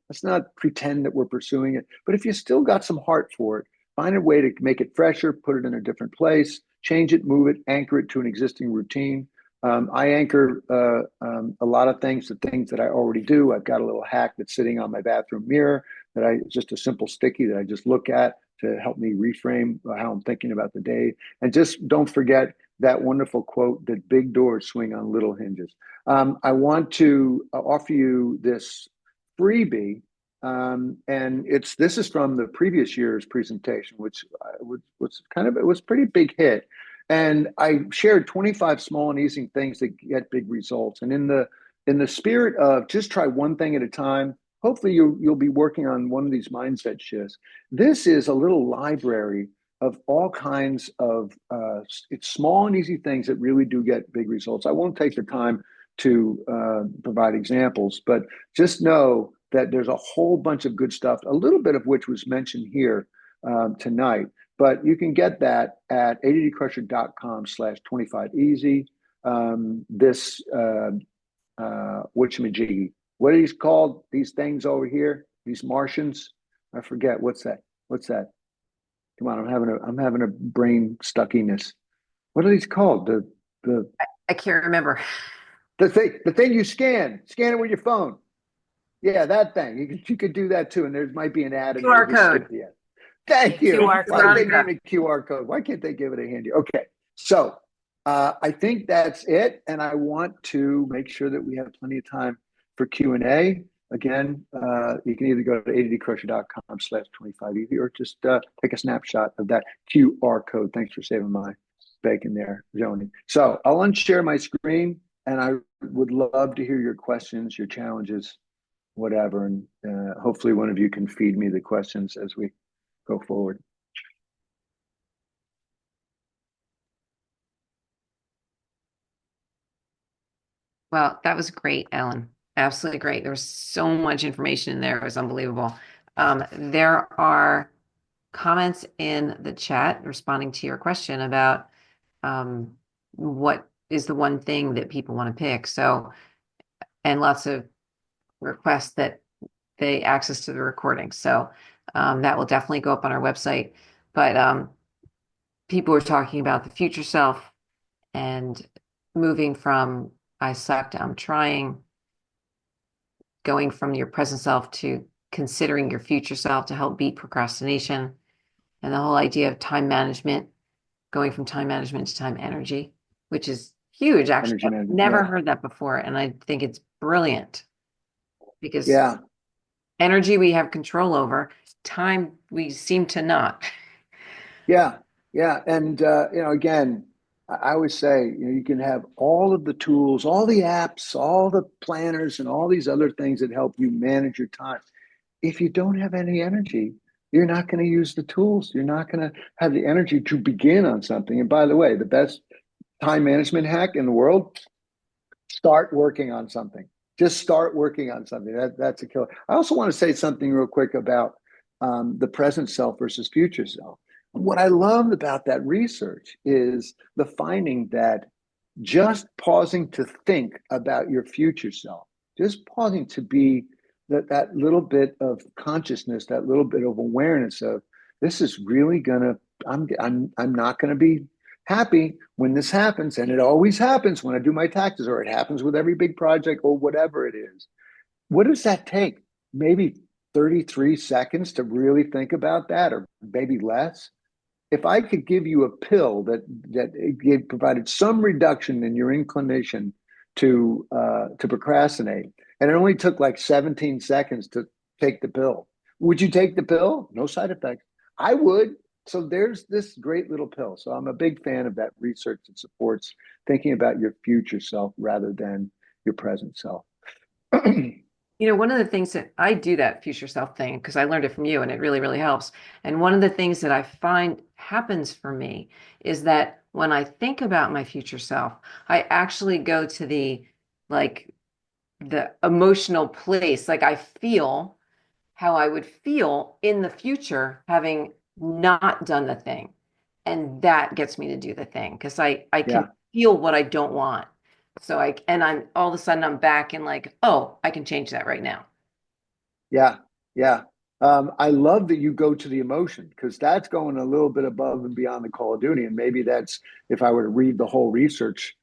Let's not pretend that we're pursuing it. But if you still got some heart for it, find a way to make it fresher, put it in a different place, change it, move it, anchor it to an existing routine. I anchor a lot of things to things that I already do. I've got a little hack that's sitting on my bathroom mirror that just a simple sticky that I just look at to help me reframe how I'm thinking about the day. And just don't forget that wonderful quote that big doors swing on little hinges. I want to offer you this freebie. And this is from the previous year's presentation, which it was pretty big hit. And I shared 25 small and easy things that get big results. And in the spirit of just try one thing at a time, hopefully you'll be working on one of these mindset shifts. This is a little library of all kinds of it's small and easy things that really do get big results. I won't take the time to provide examples, but just know that there's a whole bunch of good stuff, a little bit of which was mentioned here tonight. But you can get that at addcrusher.com/25easy. This whatchamajiggy. What are these called? These things over here? These Martians? I forget. What's that? What's that? Come on, I'm having a brain stuckiness. What are these called? I can't remember. The thing you scan it with your phone. Yeah, that thing. You could do that too, and there might be an ad. QR code. Thank you. QR Why code. did they name it QR code? Why can't they give it a handy? Okay, so I think that's it, and I want to make sure that we have plenty of time for Q&A. Again, you can either go to addcrusher.com/25easy or just take a snapshot of that QR code. Thanks for saving my bacon there, Joni. So I'll unshare my screen, and I would love to hear your questions, your challenges, whatever, and hopefully one of you can feed me the questions as we go forward. Well, that was great, Ellen. Absolutely great. There was so much information in there. It was unbelievable. There are comments in the chat responding to your question about what is the one thing that people want to pick. So, and lots of requests that they access to the recording. So that will definitely go up on our website. But people were talking about the future self and moving from I sucked, I'm trying, going from your present self to considering your future self to help beat procrastination, and the whole idea of time management, going from time management to time energy, which is huge. Actually, I've never heard that before, and I think it's brilliant because energy we have control over, time we seem to not. Yeah, and again, I always say, you can have all of the tools, all the apps, all the planners, and all these other things that help you manage your time. If you don't have any energy, you're not going to use the tools. You're not going to have the energy to begin on something. And by the way, the best time management hack in the world, start working on something. Just start working on something. That's a killer. I also want to say something real quick about the present self versus future self. What I loved about that research is the finding that just pausing to think about your future self, just pausing to be that little bit of consciousness, that little bit of awareness of this is really gonna, I'm not gonna be happy when this happens. And it always happens when I do my taxes, or it happens with every big project or whatever it is. What does that take? Maybe 33 seconds to really think about that, or maybe less. If I could give you a pill that it provided some reduction in your inclination to procrastinate, and it only took like 17 seconds to take the pill, would you take the pill? No side effects. I would. So there's this great little pill. So I'm a big fan of that research that supports thinking about your future self rather than your present self. You know, one of the things that I do that future self thing, because I learned it from you and it really, really helps. And one of the things that I find happens for me is that when I think about my future self, I actually go to the emotional place. Like I feel how I would feel in the future having not done the thing. And that gets me to do the thing because I Yeah. can feel what I don't want. So I'm all of a sudden I'm back and like, oh, I can change that right now. Yeah, yeah. I love that you go to the emotion, because that's going a little bit above and beyond the Call of Duty. And maybe that's, if I were to read the whole research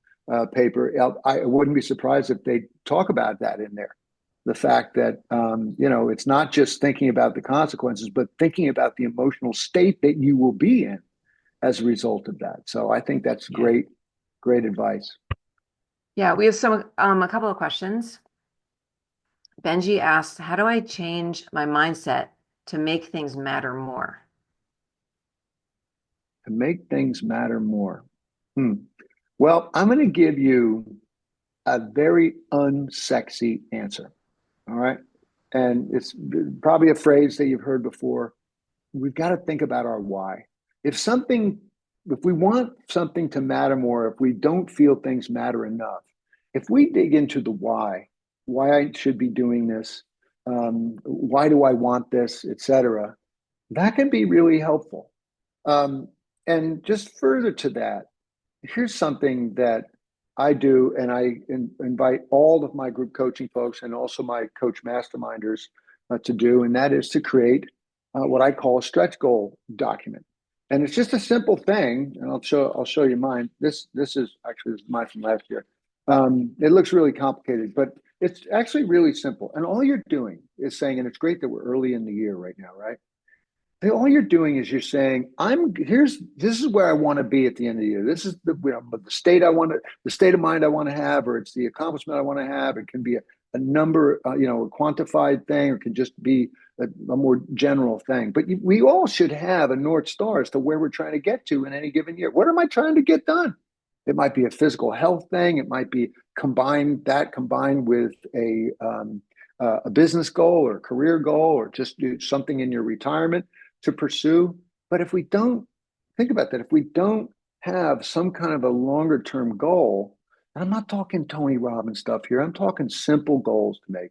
paper, I wouldn't be surprised if they talk about that in there. The fact that, it's not just thinking about the consequences, but thinking about the emotional state that you will be in as a result of that. So I think that's Yeah. great, great advice. Yeah, we have a couple of questions. Benji asks, how do I change my mindset to make things matter more? To make things matter more. Hmm. Well, I'm going to give you a very unsexy answer. All right. And it's probably a phrase that you've heard before. We've got to think about our why. If something, if we want something to matter more, if we don't feel things matter enough, if we dig into the why I should be doing this, why do I want this, etc., that can be really helpful. Um, and just further to that, here's something that I do, and invite all of my group coaching folks and also my coach masterminders to do, and that is to create what I call a stretch goal document. And it's just a simple thing, and I'll show you mine. This is mine from last year. It looks really complicated, but it's actually really simple. And all you're doing is saying, and it's great that we're early in the year right now, right? All you're doing is you're saying, this is where I want to be at the end of the year. This is the state the state of mind I want to have, or it's the accomplishment I want to have. It can be a number, a quantified thing, or it can just be a more general thing. But we all should have a North Star as to where we're trying to get to in any given year. What am I trying to get done? It might be a physical health thing. It might be combined with a business goal or a career goal, or just do something in your retirement to pursue. But if we don't think about that, if we don't have some kind of a longer term goal, and I'm not talking Tony Robbins stuff here, I'm talking simple goals to make.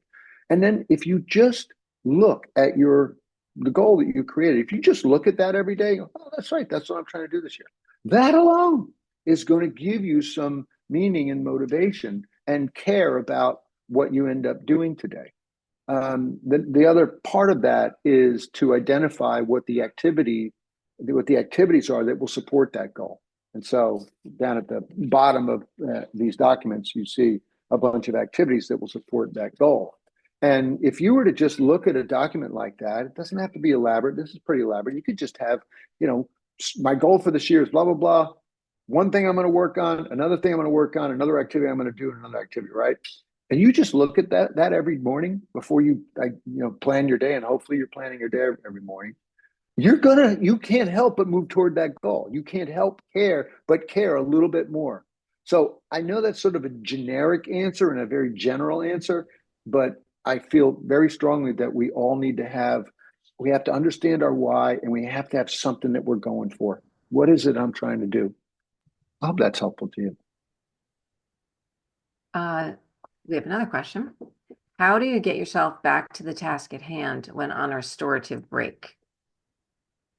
And then if you just look at the goal that you created, if you just look at that every day, oh, that's right, that's what I'm trying to do this year. That alone is going to give you some meaning and motivation and care about what you end up doing today. The other part of that is to identify what the activities are that will support that goal. And so down at the bottom of these documents, you see a bunch of activities that will support that goal. And if you were to just look at a document like that, it doesn't have to be elaborate. This is pretty elaborate. You could just have, my goal for this year is blah, blah, blah. One thing I'm going to work on, another thing I'm going to work on, another activity I'm going to do, another activity, right? And you just look at that every morning before you plan your day, and hopefully you're planning your day every morning. You can't help but move toward that goal. You can't help but care a little bit more. So I know that's sort of a generic answer and a very general answer, but I feel very strongly that we have to understand our why, and we have to have something that we're going for. What is it I'm trying to do? I hope that's helpful to you. We have another question. How do you get yourself back to the task at hand when on a restorative break?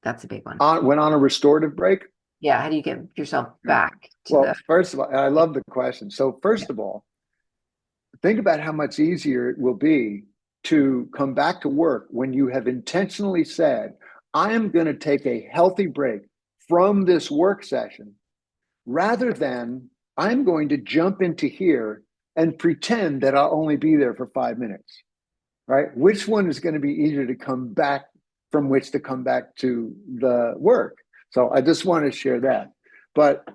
That's a big one. When on a restorative break? Yeah, how do you get yourself back to Well, first of all, I love the question. So first Yeah. of all, think about how much easier it will be to come back to work when you have intentionally said, I am going to take a healthy break from this work session rather than I'm going to jump into here and pretend that I'll only be there for 5 minutes, right? Which one is going to be easier to come back from which to come back to the work? So I just want to share that. But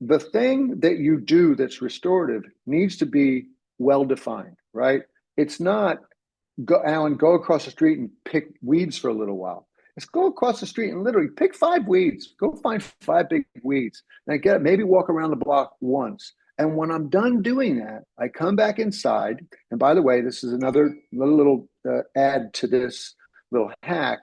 the thing that you do that's restorative needs to be well defined, right? It's not go, Alan, go across the street and pick weeds for a little while. Let's go across the street and literally pick 5 weeds. Go find 5 big weeds. And get maybe walk around the block once. And when I'm done doing that, I come back inside. And by the way, this is another little add to this little hack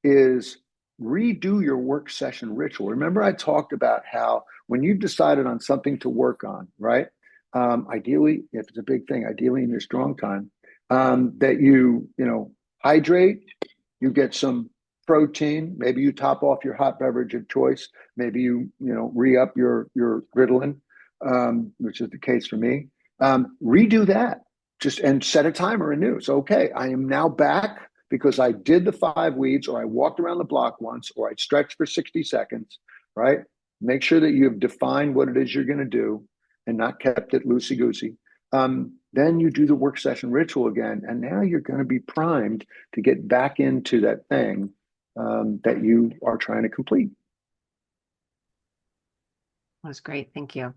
is redo your work session ritual. Remember, I talked about how when you've decided on something to work on, right? Ideally, if it's a big thing, ideally in your strong time, that you hydrate, you get some protein, maybe you top off your hot beverage of choice, maybe you re-up your Ritalin, which is the case for me. Redo that just and set a timer anew. So okay, I am now back because I did the 5 weeds, or I walked around the block once, or I stretched for 60 seconds, right? Make sure that you have defined what it is you're going to do and not kept it loosey-goosey. Then you do the work session ritual again, and now you're going to be primed to get back into that thing that you are trying to complete. That's great. Thank you.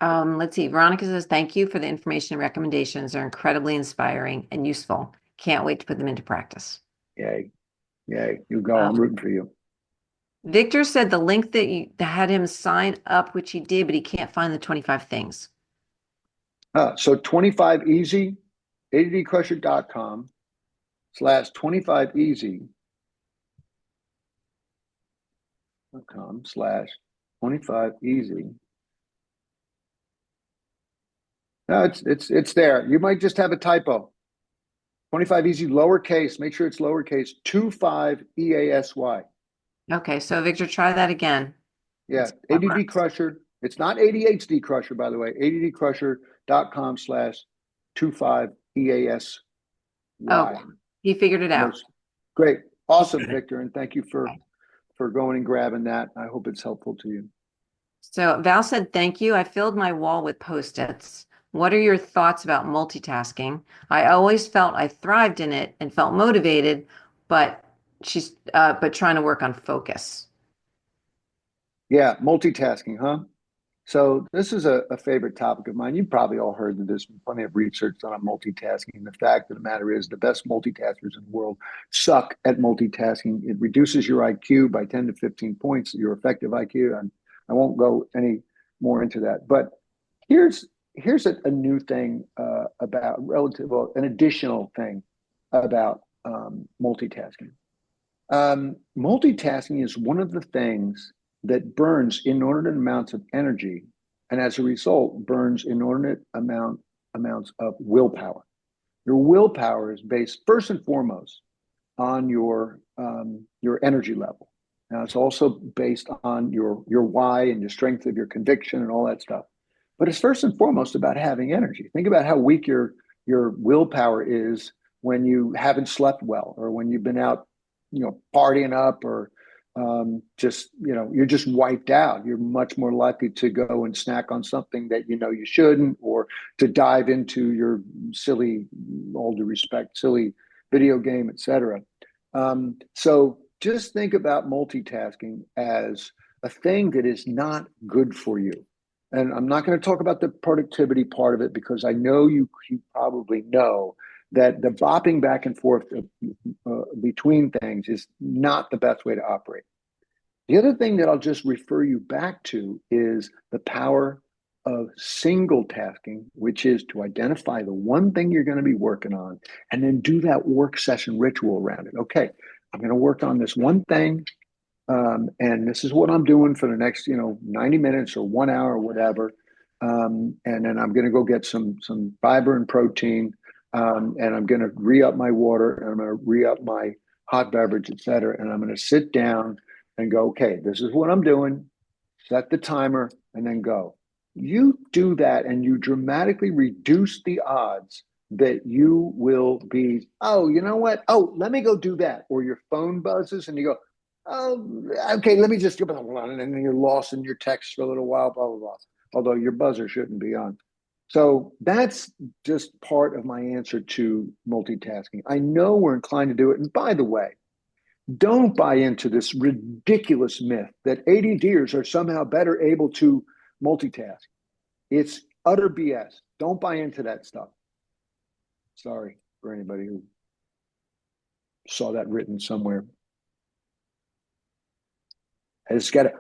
Let's see. Veronica says, thank you for the information and recommendations. They're incredibly inspiring and useful. Can't wait to put them into practice. Yay. Yay. You go. I'm rooting for you. Victor said the link that had him sign up, which he did, but he can't find the 25 things. So 25 easy, addcrusher.com/25easy. No, it's there. You might just have a typo. 25 easy, lowercase. Make sure it's lowercase. 25 EASY. Okay, so Victor, try that again. Yeah, ADD Crusher. It's not ADHD Crusher, by the way. addcrusher.com/25EASY. Oh, he figured it out. Great. Awesome, Victor. And thank you for going and grabbing that. I hope it's helpful to you. So Val said, thank you. I filled my wall with Post-its. What are your thoughts about multitasking? I always felt I thrived in it and felt motivated, but trying to work on focus. Yeah, multitasking, huh? So this is a favorite topic of mine. You've probably all heard that there's plenty of research done on multitasking. The fact of the matter is the best multitaskers in the world suck at multitasking. It reduces your IQ by 10 to 15 points, your effective IQ. And I won't go any more into that. But here's a new thing about an additional thing about multitasking. Multitasking is one of the things that burns inordinate amounts of energy, and as a result, burns inordinate amounts of willpower. Your willpower is based first and foremost on your energy level. Now, it's also based on your why and your strength of your conviction and all that stuff. But it's first and foremost about having energy. Think about how weak your willpower is when you haven't slept well, or when you've been out, partying up, or you're just wiped out. You're much more likely to go and snack on something that you shouldn't, or to dive into your silly, all due respect, silly video game, etc. So just think about multitasking as a thing that is not good for you. And I'm not going to talk about the productivity part of it, because I know you probably know that the bopping back and forth between things is not the best way to operate. The other thing that I'll just refer you back to is the power of single tasking, which is to identify the one thing you're going to be working on and then do that work session ritual around it. Okay, I'm going to work on this one thing, and this is what I'm doing for the next 90 minutes or 1 hour or whatever. And then I'm going to go get some fiber and protein. And I'm going to re-up my water, and I'm going to re-up my hot beverage, et cetera. And I'm going to sit down and go, okay, this is what I'm doing, set the timer, and then go. You do that, and you dramatically reduce the odds that you will be, oh, you know what? Oh, let me go do that. Or your phone buzzes and you go, oh, okay, let me just, and then you're lost in your text for a little while, blah, blah, blah. Although your buzzer shouldn't be on. So that's just part of my answer to multitasking. I know we're inclined to do it. And by the way, don't buy into this ridiculous myth that ADDers are somehow better able to multitask. It's utter BS. Don't buy into that stuff. Sorry for anybody who saw that written somewhere.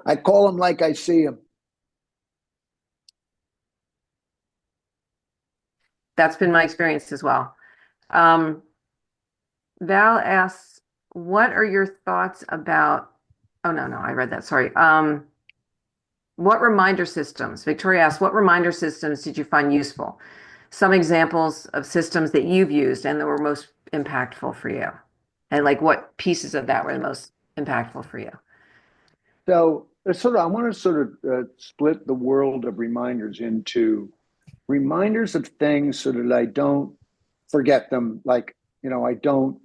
I call them like I see them. That's been my experience as well. Val asks, what are your thoughts about, oh, no, I read that. Sorry. What reminder systems? Victoria asks, what reminder systems did you find useful? Some examples of systems that you've used and that were most impactful for you. And like what pieces of that were the most impactful for you? So I want to split the world of reminders into reminders of things so that I don't forget them. Like, I don't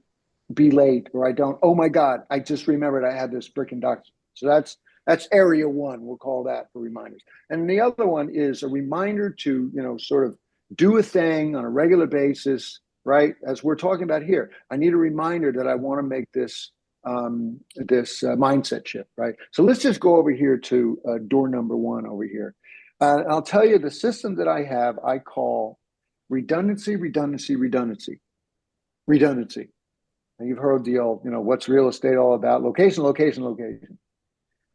be late, or I don't, oh my God, I just remembered I had this freaking doctor. So that's area one. We'll call that for reminders. And the other one is a reminder to, sort of do a thing on a regular basis, right? As we're talking about here, I need a reminder that I want to make this mindset shift, right? So let's just go over here to door number one over here. I'll tell you the system that I have, I call redundancy, redundancy, redundancy, redundancy. And you've heard the old, what's real estate all about? Location, location, location.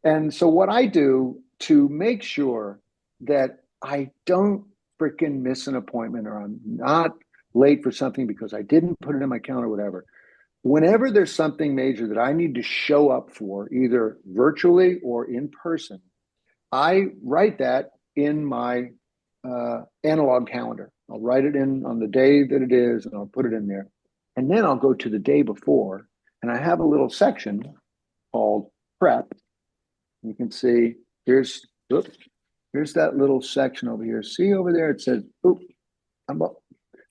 And so what I do to make sure that I don't freaking miss an appointment, or I'm not late for something because I didn't put it in my calendar, whatever. Whenever there's something major that I need to show up for, either virtually or in person, I write that in my analog calendar. I'll write it in on the day that it is, and I'll put it in there. And then I'll go to the day before, and I have a little section called prep. You can see here's that little section over here. See over there, it says,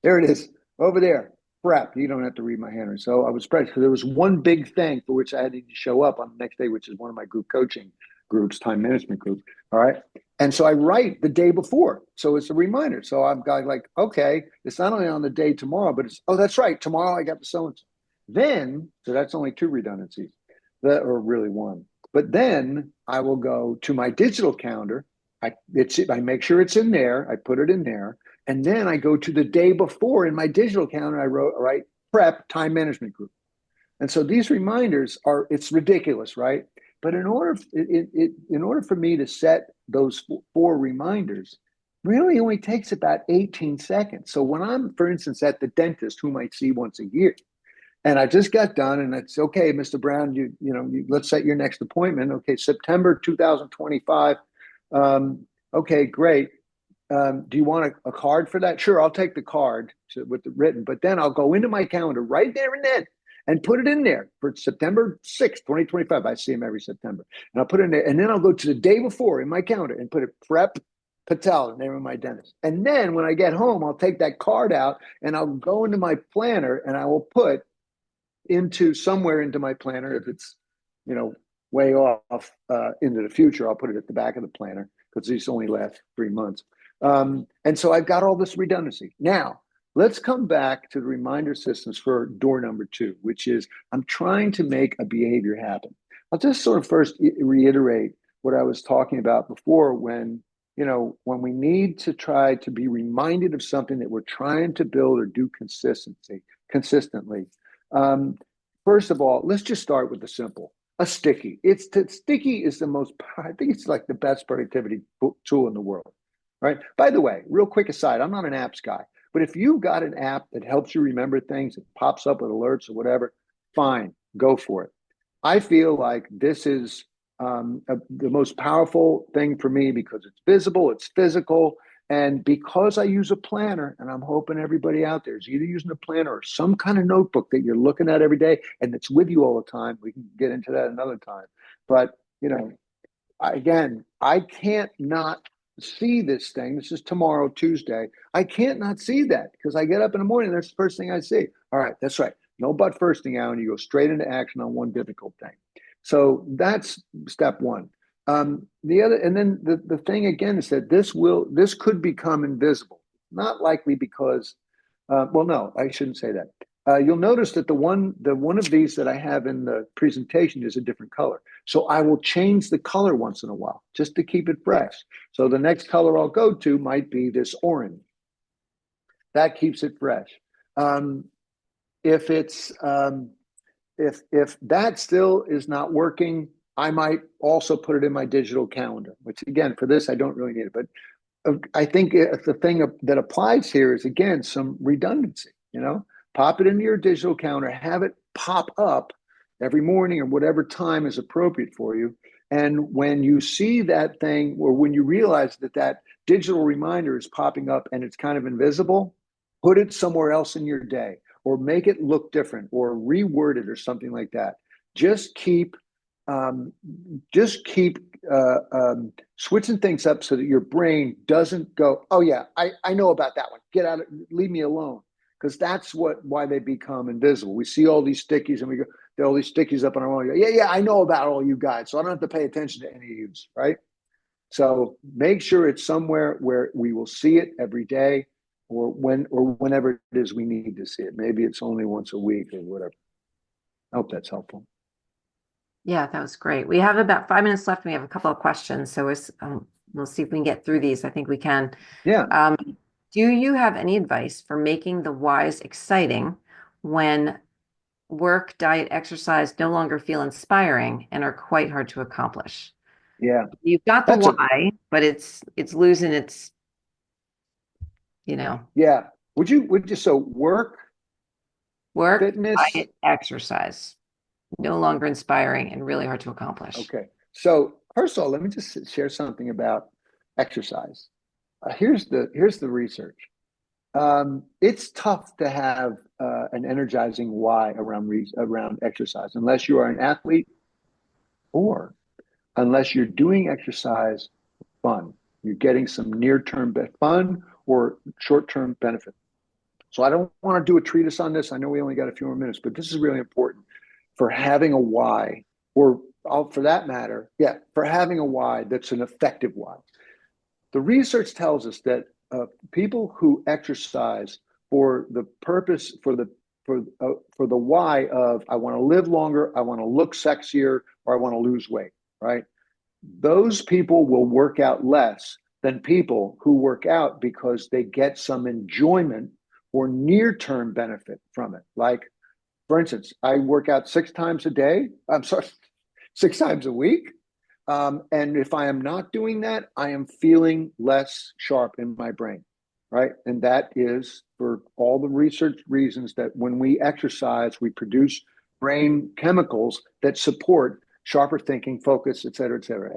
there it is over there. Prep. You don't have to read my handwriting. So I was prepped. So there was one big thing for which I had to show up on the next day, which is one of my group coaching groups, time management group. All right. And so I write the day before. So it's a reminder. So I've got like, okay, it's not only on the day tomorrow, but it's, oh, that's right. Tomorrow I got the so-and-so. Then, so that's only two redundancies, or really one. But then I will go to my digital calendar. I make sure it's in there. I put it in there. And then I go to the day before in my digital calendar. I write prep time management group. And so these reminders it's ridiculous, right? But in order for me to set those four reminders, really only takes about 18 seconds. So when I'm, for instance, at the dentist, whom I see once a year, and I just got done, and it's okay, Mr. Brown, let's set your next appointment. Okay, September 2025. Okay, great. Do you want a card for that? Sure, I'll take the card with the written, but then I'll go into my calendar right there and then and put it in there for September 6th, 2025. I see him every September. And I'll put it in there, and then I'll go to the day before in my calendar and put it prep Patel, the name of my dentist. And then when I get home, I'll take that card out and I'll go into my planner and I will put somewhere into my planner. If it's, way off into the future, I'll put it at the back of the planner because these only last 3 months. And so I've got all this redundancy. Now, let's come back to the reminder systems for door number two, which is I'm trying to make a behavior happen. I'll just sort of first reiterate what I was talking about before when we need to try to be reminded of something that we're trying to build or do consistently. First of all, let's just start with the simple. A sticky. Sticky is I think it's like the best productivity tool in the world. Right. By the way, real quick aside, I'm not an apps guy, but if you've got an app that helps you remember things, it pops up with alerts or whatever, fine, go for it. I feel like this is the most powerful thing for me because it's visible, it's physical, and because I use a planner, and I'm hoping everybody out there is either using a planner or some kind of notebook that you're looking at every day and it's with you all the time. We can get into that another time. But, again, I can't not see this thing. This is tomorrow, Tuesday. I can't not see that because I get up in the morning. That's the first thing I see. All right, that's right. No butt firsting out, and you go straight into action on one difficult thing. So that's step one. The other, and then the thing again is that this could become invisible. Not likely because, well, no, I shouldn't say that. You'll notice that the one of these that I have in the presentation is a different color. So I will change the color once in a while just to keep it fresh. So the next color I'll go to might be this orange. That keeps it fresh. If it's if that still is not working, I might also put it in my digital calendar, which again, for this, I don't really need it. But I think the thing that applies here is, again, some redundancy, pop it into your digital calendar, have it pop up every morning or whatever time is appropriate for you. And when you see that thing, or when you realize that that digital reminder is popping up and it's kind of invisible, put it somewhere else in your day, or make it look different, or reword it, or something like that. Just keep switching things up so that your brain doesn't go, oh yeah, I know about that one. Get out of, leave me alone. Because that's why they become invisible. We see all these stickies and we go, there are all these stickies up on our own. Yeah, I know about all you guys. So I don't have to pay attention to any of you, right? So make sure it's somewhere where we will see it every day, or whenever it is we need to see it. Maybe it's only once a week or whatever. I hope that's helpful. Yeah, that was great. We have about 5 minutes left. And we have a couple of questions, so we'll see if we can get through these. I think we can. Yeah. Do you have any advice for making the whys exciting when work, diet, exercise no longer feel inspiring and are quite hard to accomplish? Yeah. You've got the That's why, but it's losing its, Yeah. Would you so work, fitness? diet, exercise, no longer inspiring and really hard to accomplish. Okay. So first of all, let me just share something about exercise. Here's the research. It's tough to have an energizing why around exercise unless you are an athlete, or unless you're doing exercise fun. You're getting some near-term fun or short-term benefit. So I don't want to do a treatise on this. I know we only got a few more minutes, but this is really important for having a why, or for that matter, for having a why that's an effective why. The research tells us that people who exercise for the purpose, for the why of, I want to live longer, I want to look sexier, or I want to lose weight, right? Those people will work out less than people who work out because they get some enjoyment or near-term benefit from it. Like, for instance, I work out 6 times a day. I'm sorry, 6 times a week. And if I am not doing that, I am feeling less sharp in my brain, right? And that is for all the research reasons that when we exercise, we produce brain chemicals that support sharper thinking, focus, et cetera, et cetera.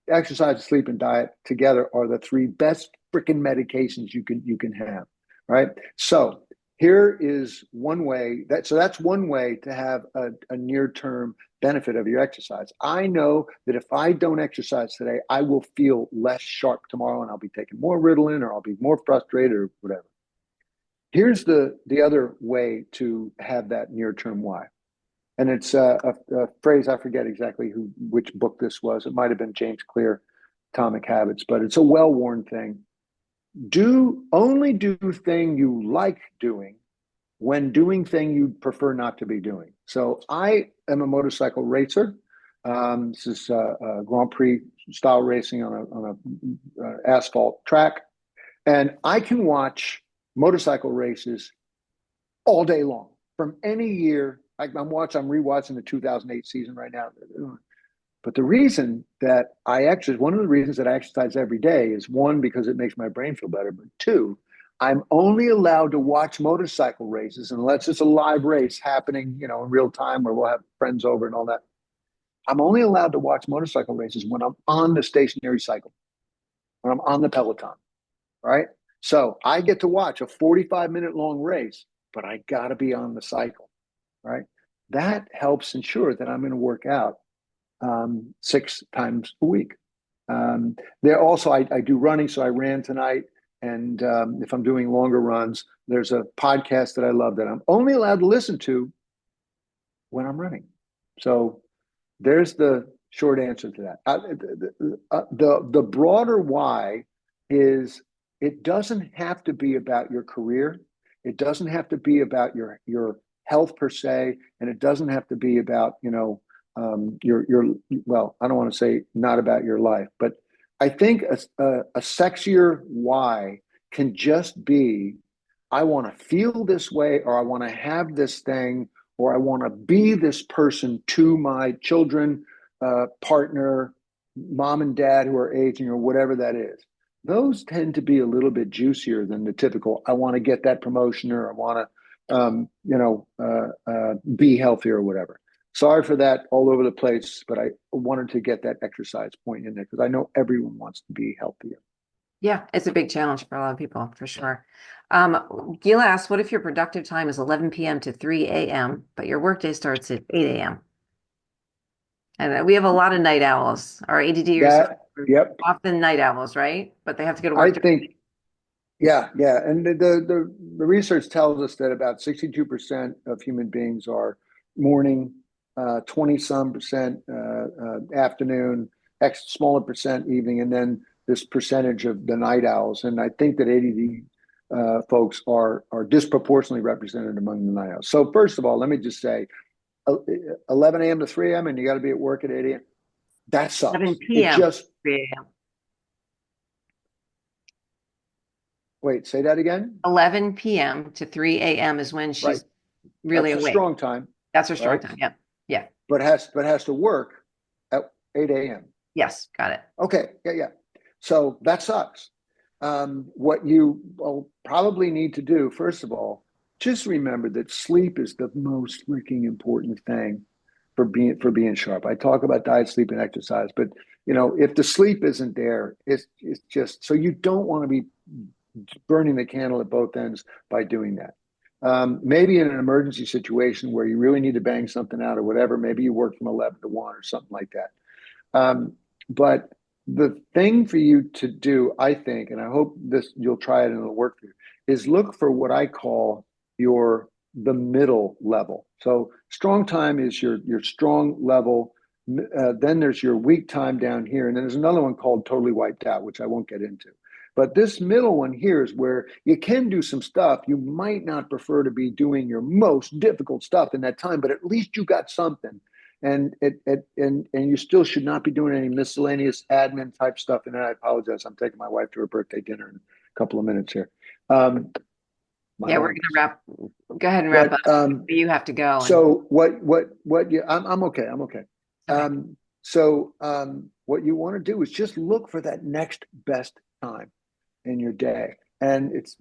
Exercise, sleep, and diet together are the 3 best freaking medications you can have, right? So here is one way that's one way to have a near-term benefit of your exercise. I know that if I don't exercise today, I will feel less sharp tomorrow, and I'll be taking more Ritalin, or I'll be more frustrated, or whatever. Here's the other way to have that near-term why. And it's a phrase, I forget exactly which book this was. It might have been James Clear, Atomic Habits, but it's a well-worn thing. Only do thing you like doing when doing thing you prefer not to be doing. So I am a motorcycle racer. This is Grand Prix style racing on a asphalt track. And I can watch motorcycle races all day long from any year. I'm rewatching the 2008 season right now. But the reason that one of the reasons that I exercise every day is, 1, because it makes my brain feel better, but 2, I'm only allowed to watch motorcycle races unless it's a live race happening, in real time, where we'll have friends over and all that. I'm only allowed to watch motorcycle races when I'm on the stationary cycle, when I'm on the Peloton, right? So I get to watch a 45-minute long race, but I got to be on the cycle, right? That helps ensure that I'm going to work out 6 times a week. There also, I do running, so I ran tonight. And if I'm doing longer runs, there's a podcast that I love that I'm only allowed to listen to when I'm running. So there's the short answer to that. The broader why is it doesn't have to be about your career. It doesn't have to be about your health per se, and it doesn't have to be about your well, I don't want to say not about your life, but I think a sexier why can just be I want to feel this way, or I want to have this thing, or I want to be this person to my children, partner, mom and dad who are aging, or whatever that is. Those tend to be a little bit juicier than the typical, I want to get that promotion, or I want to, be healthier or whatever. Sorry for that all over the place, but I wanted to get that exercise point in there because I know everyone wants to be healthier. Yeah, it's a big challenge for a lot of people, for sure. Gil asked, what if your productive time is 11 p.m. to 3 a.m., but your workday starts at 8 a.m.? And we have a lot of night owls. Our ADDers are Yep. often night owls, right? But they have to go to I work. think, yeah. And the research tells us that about 62% of human beings are morning, 20 some percent afternoon, X smaller percent evening, and then this percentage of the night owls. And I think that ADD folks are disproportionately represented among the night owls. So first of all, let me just say, 11 a.m. to 3 a.m. and you got to be at work at 8 a.m. That sucks. 7 p.m. It just 3 a.m. Wait, say that again. 11 p.m. to 3 a.m. is when she's Right. really That's a awake. strong time. That's her strong right? time. Yeah. Yeah. But has to work at 8 a.m. Yes. Got it. Okay. Yeah. So that sucks. What you will probably need to do, first of all, just remember that sleep is the most freaking important thing for being sharp. I talk about diet, sleep, and exercise, but if the sleep isn't there, it's just so you don't want to be burning the candle at both ends by doing that. Maybe in an emergency situation where you really need to bang something out or whatever, maybe you work from 11 to 1 or something like that. But the thing for you to do, I think, and I hope you'll try it and it'll work for you, is look for what I call the middle level. So strong time is your strong level. Then there's your weak time down here. And then there's another one called totally wiped out, which I won't get into. But this middle one here is where you can do some stuff. You might not prefer to be doing your most difficult stuff in that time, but at least you got something. And you still should not be doing any miscellaneous admin type stuff. And I apologize. I'm taking my wife to her birthday dinner in a couple of minutes here. Yeah, we're going to wrap. Go ahead and wrap up. You have to go. So I'm okay. I'm okay. What you want to do is just look for that next best time in your day. And it's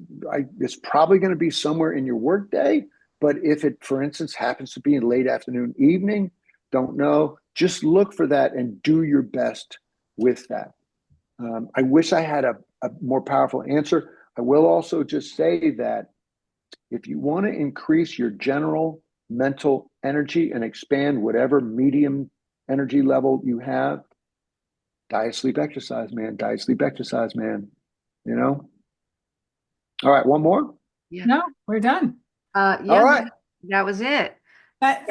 probably going to be somewhere in your work day. But if it, for instance, happens to be in late afternoon, evening, don't know, just look for that and do your best with that. I wish I had a more powerful answer. I will also just say that if you want to increase your general mental energy and expand whatever medium energy level you have, diet, sleep, exercise, man. Diet, sleep, exercise, man. All right, one more? Yeah. No, we're done. Yeah, all right. That was it. I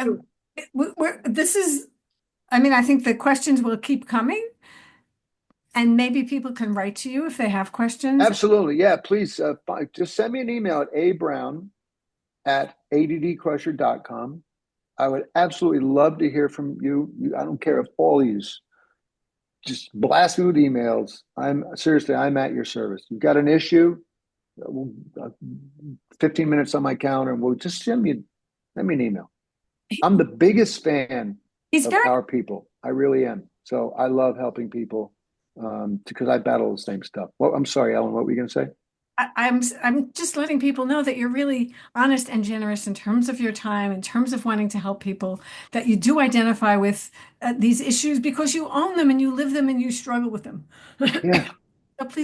think the questions will keep coming. And maybe people can write to you if they have questions. Absolutely. Yeah, please just send me an email at abrown@addcrusher.com. I would absolutely love to hear from you. I don't care if all these just blast me with emails. I'm at your service. You've got an issue, 15 minutes on my calendar, and we'll just send me an email. I'm the biggest fan of our people. I really am. So I love helping people because I battle the same stuff. Well, I'm sorry, Ellen, what were you going to say? I'm just letting people know that you're really honest and generous in terms of your time, in terms of wanting to help people, that you do identify with these issues because you own them and you live them and you struggle with them. Yeah. So please